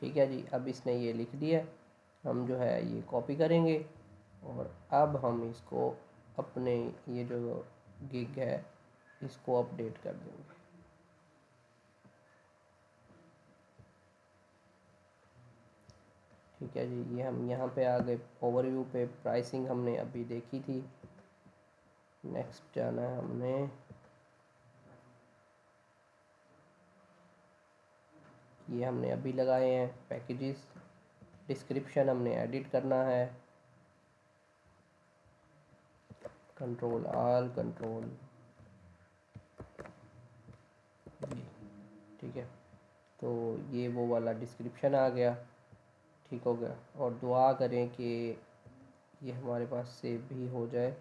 [SPEAKER 1] ठीक है जी, अब इसने ये लिख दिया, हम जो है ये कॉपी करेंगे और अब हम इसको अपने ये जो गिग है इसको अपडेट कर देंगे। ठीक है जी, ये हम यहाँ पे आ गए ओवरव्यू पे। प्राइसिंग हमने अभी देखी थी, नेक्स्ट जाना है हमने। ये हमने अभी लगाए हैं पैकेजेस। डिस्क्रिप्शन हमने एडिट करना है, कंट्रोल आल कंट्रोल V। ठीक है, तो ये वो वाला डिस्क्रिप्शन आ गया। ठीक हो गया, और दुआ करें कि ये हमारे पास सेव भी हो जाए।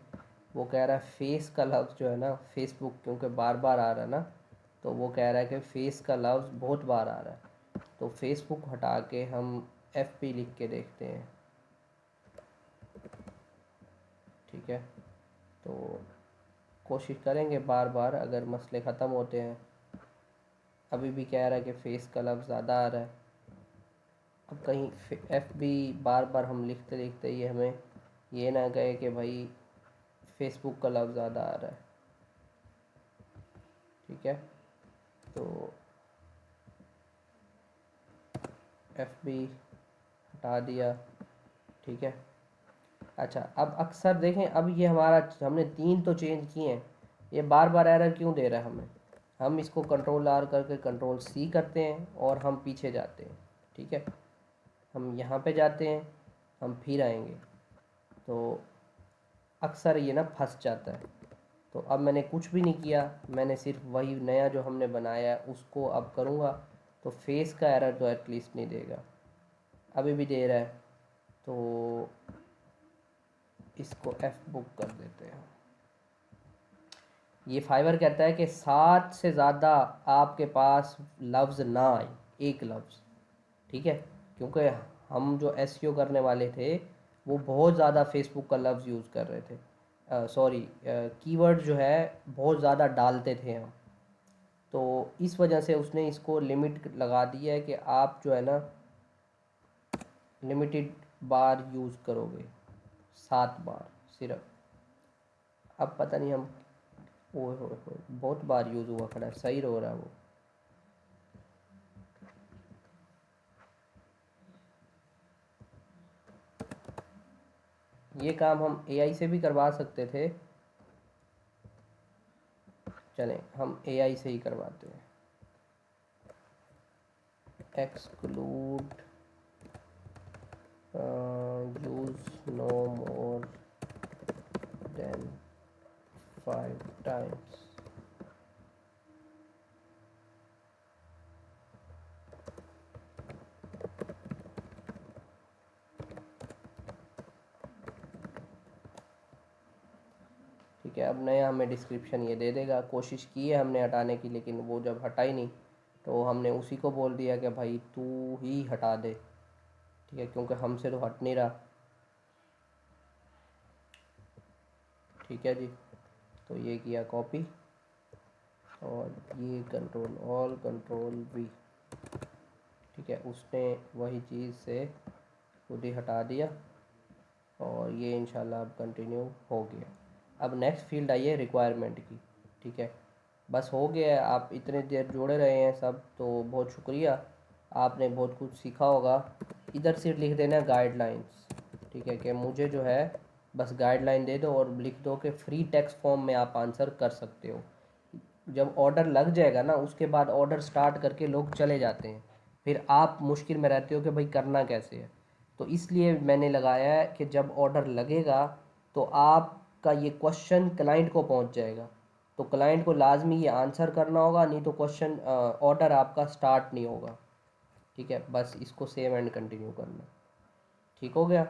[SPEAKER 1] वो कह रहा है फेस का लफ्ज़ जो है ना, फेसबुक क्योंकि बार बार आ रहा है ना, तो वो कह रहा है कि फेस का लफ्ज़ बहुत बार आ रहा है, तो फेसबुक हटा के हम FB लिख के देखते हैं। ठीक है, तो कोशिश करेंगे बार बार, अगर मसले ख़त्म होते हैं। अभी भी कह रहा है कि फ़ेस का लफ्ज़ ज़्यादा आ रहा है। अब कहीं FB बार बार हम लिखते लिखते ये हमें ये ना कहे कि भाई फेसबुक का लफ्ज़ ज़्यादा आ रहा है। ठीक है, तो FB हटा दिया। ठीक है, अच्छा अब अक्सर देखें, अब ये हमारा हमने 3 तो चेंज किए हैं, ये बार बार एरर क्यों दे रहा है हमें। हम इसको कंट्रोल R करके कंट्रोल C करते हैं और हम पीछे जाते हैं। ठीक है, हम यहाँ पे जाते हैं, हम फिर आएंगे, तो अक्सर ये ना फंस जाता है। तो अब मैंने कुछ भी नहीं किया, मैंने सिर्फ वही नया जो हमने बनाया है उसको अब करूँगा, तो फेस का एरर तो एटलीस्ट नहीं देगा। अभी भी दे रहा है, तो इसको F बुक कर देते हैं। ये फाइवर कहता है कि 7 से ज़्यादा आपके पास लफ्ज़ ना आए, एक लफ्ज़। ठीक है, क्योंकि हम जो SEO करने वाले थे वो बहुत ज़्यादा फेसबुक का लफ्ज़ यूज़ कर रहे थे, सॉरी कीवर्ड जो है बहुत ज़्यादा डालते थे हम, तो इस वजह से उसने इसको लिमिट लगा दिया है कि आप जो है ना लिमिटेड बार यूज़ करोगे, 7 बार सिर्फ। अब पता नहीं हम, ओए होए होए बहुत बार यूज़ हुआ खड़ा है, सही हो रहा है वो। ये काम हम एआई से भी करवा सकते थे, चलें हम एआई से ही करवाते हैं। Exclude use no more than 5 times. ठीक है, अब नया हमें डिस्क्रिप्शन ये दे देगा। कोशिश की है हमने हटाने की, लेकिन वो जब हटा ही नहीं तो हमने उसी को बोल दिया कि भाई तू ही हटा दे। ठीक है, क्योंकि हमसे तो हट नहीं रहा। ठीक है जी, तो ये किया कॉपी और ये कंट्रोल ऑल कंट्रोल वी। ठीक है, उसने वही चीज़ से खुद ही हटा दिया और ये इंशाल्लाह अब कंटिन्यू हो गया। अब नेक्स्ट फील्ड आई है रिक्वायरमेंट की। ठीक है, बस हो गया है। आप इतने देर जोड़े रहे हैं सब, तो बहुत शुक्रिया, आपने बहुत कुछ सीखा होगा। इधर सिर्फ लिख देना गाइडलाइंस। ठीक है, कि मुझे जो है बस गाइडलाइन दे दो और लिख दो कि फ्री टेक्स्ट फॉर्म में आप आंसर कर सकते हो। जब ऑर्डर लग जाएगा ना, उसके बाद ऑर्डर स्टार्ट करके लोग चले जाते हैं, फिर आप मुश्किल में रहते हो कि भाई करना कैसे है। तो इसलिए मैंने लगाया है कि जब ऑर्डर लगेगा तो आपका ये क्वेश्चन क्लाइंट को पहुंच जाएगा, तो क्लाइंट को लाजमी ये आंसर करना होगा, नहीं तो क्वेश्चन ऑर्डर आपका स्टार्ट नहीं होगा। ठीक है, बस इसको सेव एंड कंटिन्यू करना। ठीक हो गया।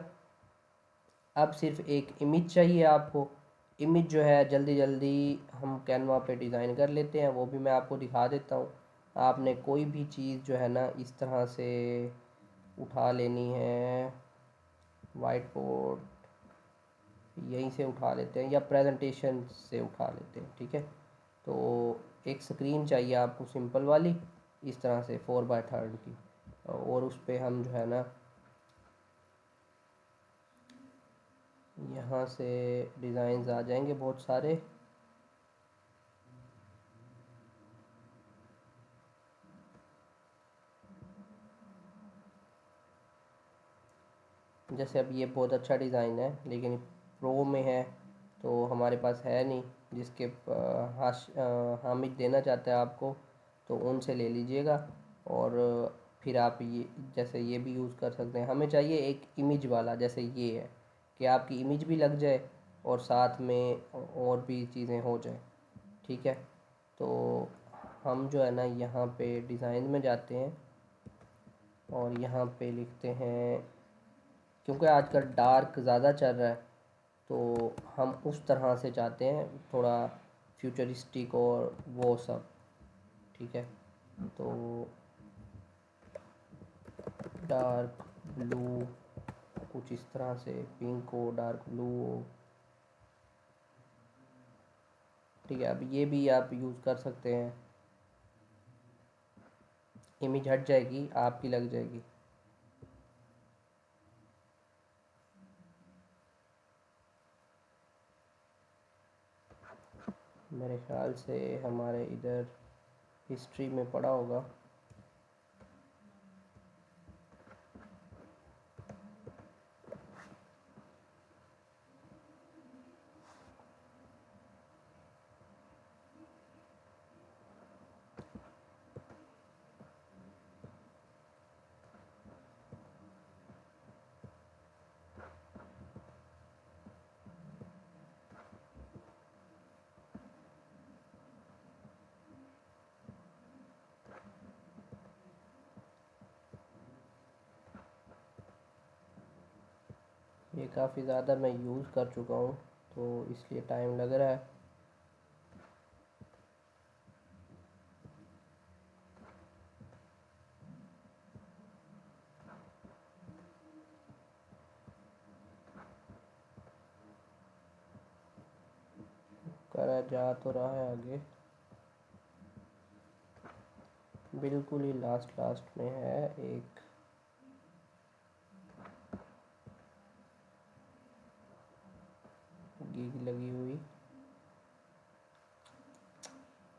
[SPEAKER 1] अब सिर्फ एक इमेज चाहिए आपको। इमेज जो है जल्दी जल्दी हम कैनवा पे डिज़ाइन कर लेते हैं, वो भी मैं आपको दिखा देता हूँ। आपने कोई भी चीज़ जो है ना इस तरह से उठा लेनी है, वाइट बोर्ड यहीं से उठा लेते हैं या प्रेजेंटेशन से उठा लेते हैं। ठीक है, तो एक स्क्रीन चाहिए आपको सिंपल वाली, इस तरह से 4x3 की, और उस पर हम जो है ना यहाँ से डिज़ाइंस आ जाएंगे बहुत सारे। जैसे अब ये बहुत अच्छा डिज़ाइन है, लेकिन प्रो में है तो हमारे पास है नहीं। जिसके हामिद देना चाहता है आपको, तो उनसे ले लीजिएगा। और फिर आप ये जैसे ये भी यूज़ कर सकते हैं। हमें चाहिए एक इमेज वाला, जैसे ये है कि आपकी इमेज भी लग जाए और साथ में और भी चीज़ें हो जाए। ठीक है, तो हम जो है ना यहाँ पे डिज़ाइन में जाते हैं और यहाँ पे लिखते हैं, क्योंकि आजकल डार्क ज़्यादा चल रहा है तो हम उस तरह से चाहते हैं, थोड़ा फ्यूचरिस्टिक और वो सब। ठीक है, तो डार्क ब्लू, कुछ इस तरह से पिंक हो, डार्क ब्लू हो। ठीक है, अब ये भी आप यूज़ कर सकते हैं। इमेज हट जाएगी, आपकी लग जाएगी। मेरे ख्याल से हमारे इधर हिस्ट्री में पढ़ा होगा। ये काफ़ी ज़्यादा मैं यूज़ कर चुका हूँ, तो इसलिए टाइम लग रहा है। करा जा तो रहा है आगे, बिल्कुल ही लास्ट लास्ट में है एक। गीग लगी हुई,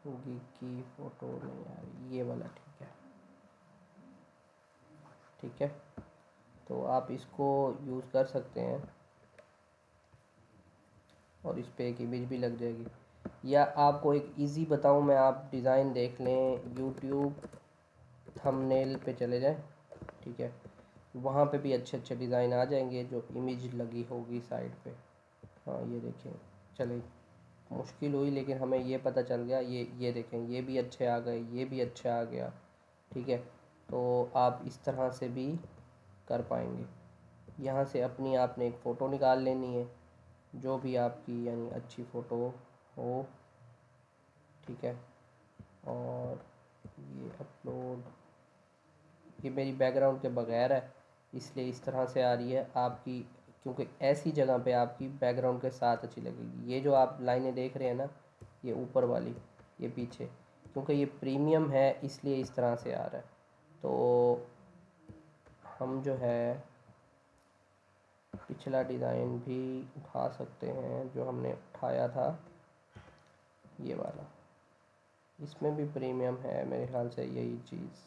[SPEAKER 1] गीग की फ़ोटो नहीं आ रही, ये वाला। ठीक है, ठीक है, तो आप इसको यूज़ कर सकते हैं। और इस पे एक इमेज भी लग जाएगी। या आपको एक इजी बताऊं मैं, आप डिज़ाइन देख लें, यूट्यूब थंबनेल पे चले जाएं, ठीक है, वहाँ पे भी अच्छे अच्छे डिज़ाइन आ जाएंगे जो इमेज लगी होगी साइड पे। हाँ ये देखें, चले मुश्किल हुई लेकिन हमें ये पता चल गया, ये देखें, ये भी अच्छे आ गए, ये भी अच्छा आ गया, ठीक है। तो आप इस तरह से भी कर पाएंगे। यहाँ से अपनी आपने एक फ़ोटो निकाल लेनी है, जो भी आपकी यानी अच्छी फ़ोटो हो, ठीक है। और ये अपलोड, ये मेरी बैकग्राउंड के बगैर है इसलिए इस तरह से आ रही है आपकी, क्योंकि ऐसी जगह पे आपकी बैकग्राउंड के साथ अच्छी लगेगी। ये जो आप लाइनें देख रहे हैं ना, ये ऊपर वाली, ये पीछे, क्योंकि ये प्रीमियम है इसलिए इस तरह से आ रहा है। तो हम जो है पिछला डिज़ाइन भी उठा सकते हैं जो हमने उठाया था, ये वाला, इसमें भी प्रीमियम है मेरे ख्याल से यही चीज़,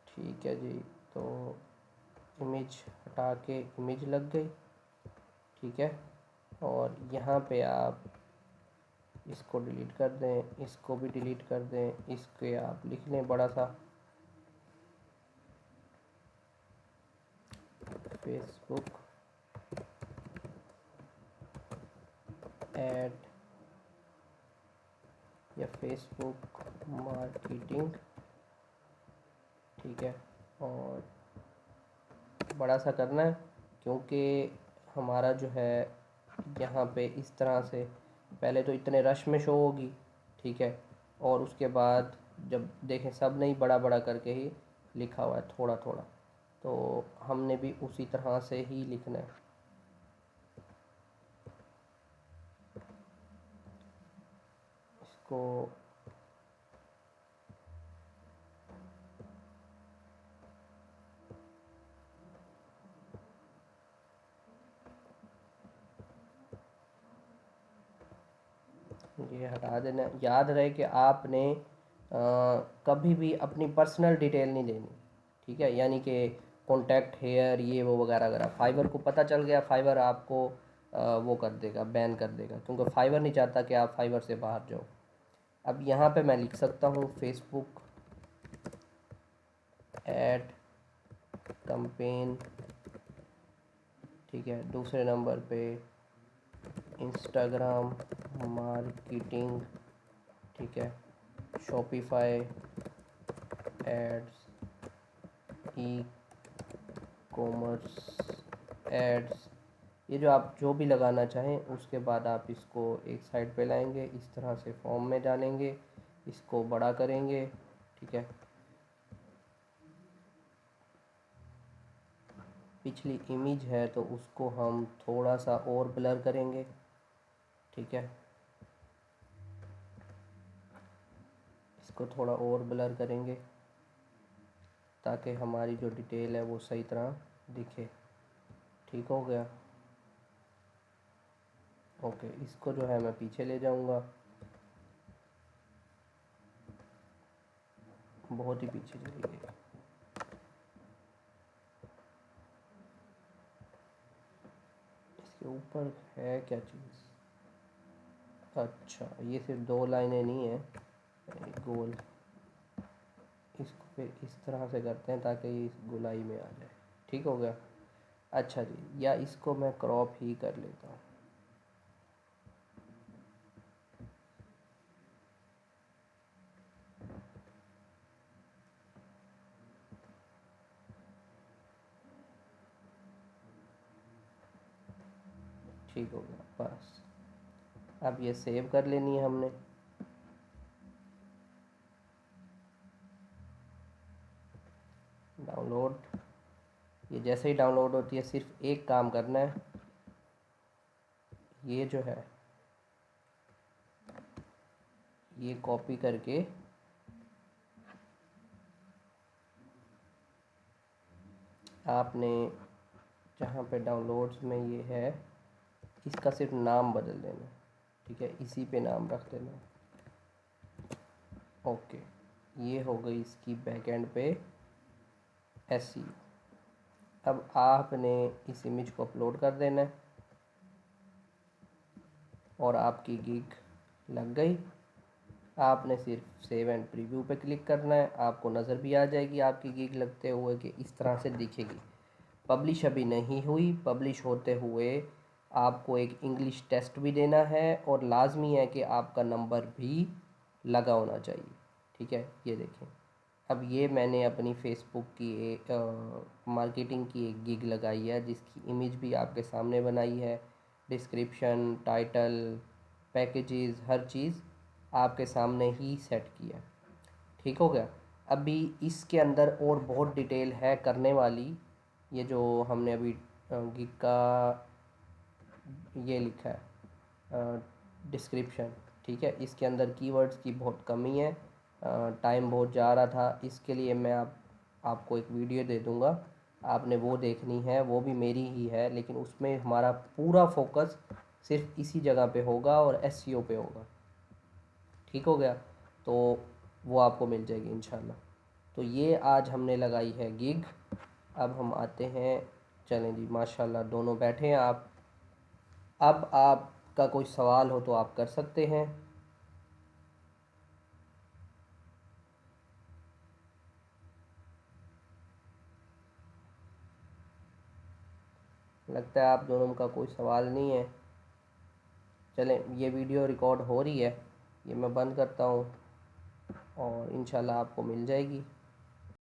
[SPEAKER 1] ठीक है जी। तो इमेज हटा के इमेज लग गई, ठीक है। और यहाँ पे आप इसको डिलीट कर दें, इसको भी डिलीट कर दें, इसके आप लिख लें बड़ा सा फेसबुक ऐड या फेसबुक मार्केटिंग, ठीक है। और बड़ा सा करना है क्योंकि हमारा जो है यहाँ पे इस तरह से पहले तो इतने रश में शो होगी, ठीक है, और उसके बाद जब देखें सब नहीं बड़ा बड़ा करके ही लिखा हुआ है थोड़ा थोड़ा, तो हमने भी उसी तरह से ही लिखना है। इसको ये हटा देना। याद रहे कि आपने कभी भी अपनी पर्सनल डिटेल नहीं देनी, ठीक है, यानी कि कॉन्टैक्ट हेयर ये वो वगैरह वगैरह। फाइबर को पता चल गया, फाइबर आपको वो कर देगा, बैन कर देगा, क्योंकि फाइबर नहीं चाहता कि आप फाइबर से बाहर जाओ। अब यहाँ पे मैं लिख सकता हूँ फेसबुक ऐड कैंपेन, ठीक है। दूसरे नंबर पे इंस्टाग्राम मार्केटिंग, ठीक है। Shopify ads, ecommerce ads, ये जो आप जो भी लगाना चाहें। उसके बाद आप इसको एक साइड पे लाएंगे, इस तरह से फॉर्म में डालेंगे, इसको बड़ा करेंगे, ठीक है। पिछली इमेज है तो उसको हम थोड़ा सा और ब्लर करेंगे, ठीक है, इसको थोड़ा और ब्लर करेंगे ताकि हमारी जो डिटेल है वो सही तरह दिखे, ठीक हो गया। ओके, इसको जो है मैं पीछे ले जाऊंगा, बहुत ही पीछे चली गई। इसके ऊपर है क्या चीज़, अच्छा ये सिर्फ दो लाइनें नहीं है, गोल, इसको फिर इस तरह से करते हैं ताकि ये इस गोलाई में आ जाए, ठीक हो गया। अच्छा जी, या इसको मैं क्रॉप ही कर लेता हूँ, ठीक हो गया बस। अब ये सेव कर लेनी है हमने, डाउनलोड, ये जैसे ही डाउनलोड होती है सिर्फ एक काम करना है, ये जो है ये कॉपी करके आपने जहाँ पे डाउनलोड्स में ये है इसका सिर्फ नाम बदल देना, ठीक है, इसी पे नाम रख देना। ओके, ये हो गई इसकी बैकएंड पे एसईओ, अब आपने इस इमेज को अपलोड कर देना है और आपकी गिग लग गई। आपने सिर्फ सेव एंड प्रीव्यू पे क्लिक करना है, आपको नज़र भी आ जाएगी आपकी गिग लगते हुए कि इस तरह से दिखेगी। पब्लिश अभी नहीं हुई, पब्लिश होते हुए आपको एक इंग्लिश टेस्ट भी देना है और लाजमी है कि आपका नंबर भी लगा होना चाहिए। ठीक है, ये देखें। अब ये मैंने अपनी फेसबुक की एक मार्केटिंग की एक गिग लगाई है जिसकी इमेज भी आपके सामने बनाई है, डिस्क्रिप्शन, टाइटल, पैकेजेस, हर चीज़ आपके सामने ही सेट किया। ठीक हो गया। अभी इसके अंदर और बहुत डिटेल है करने वाली। ये जो हमने अभी गिग का ये लिखा है डिस्क्रिप्शन, ठीक है, इसके अंदर कीवर्ड्स की बहुत कमी है, टाइम बहुत जा रहा था। इसके लिए मैं आपको एक वीडियो दे दूँगा, आपने वो देखनी है, वो भी मेरी ही है, लेकिन उसमें हमारा पूरा फोकस सिर्फ इसी जगह पे होगा और एसईओ पे होगा। ठीक हो गया, तो वो आपको मिल जाएगी इंशाल्लाह। तो ये आज हमने लगाई है गिग। अब हम आते हैं, चलें जी, माशाल्लाह दोनों बैठे हैं आप। अब आपका कोई सवाल हो तो आप कर सकते हैं। लगता है आप दोनों का कोई सवाल नहीं है। चलें, ये वीडियो रिकॉर्ड हो रही है, ये मैं बंद करता हूँ और इंशाल्लाह आपको मिल जाएगी।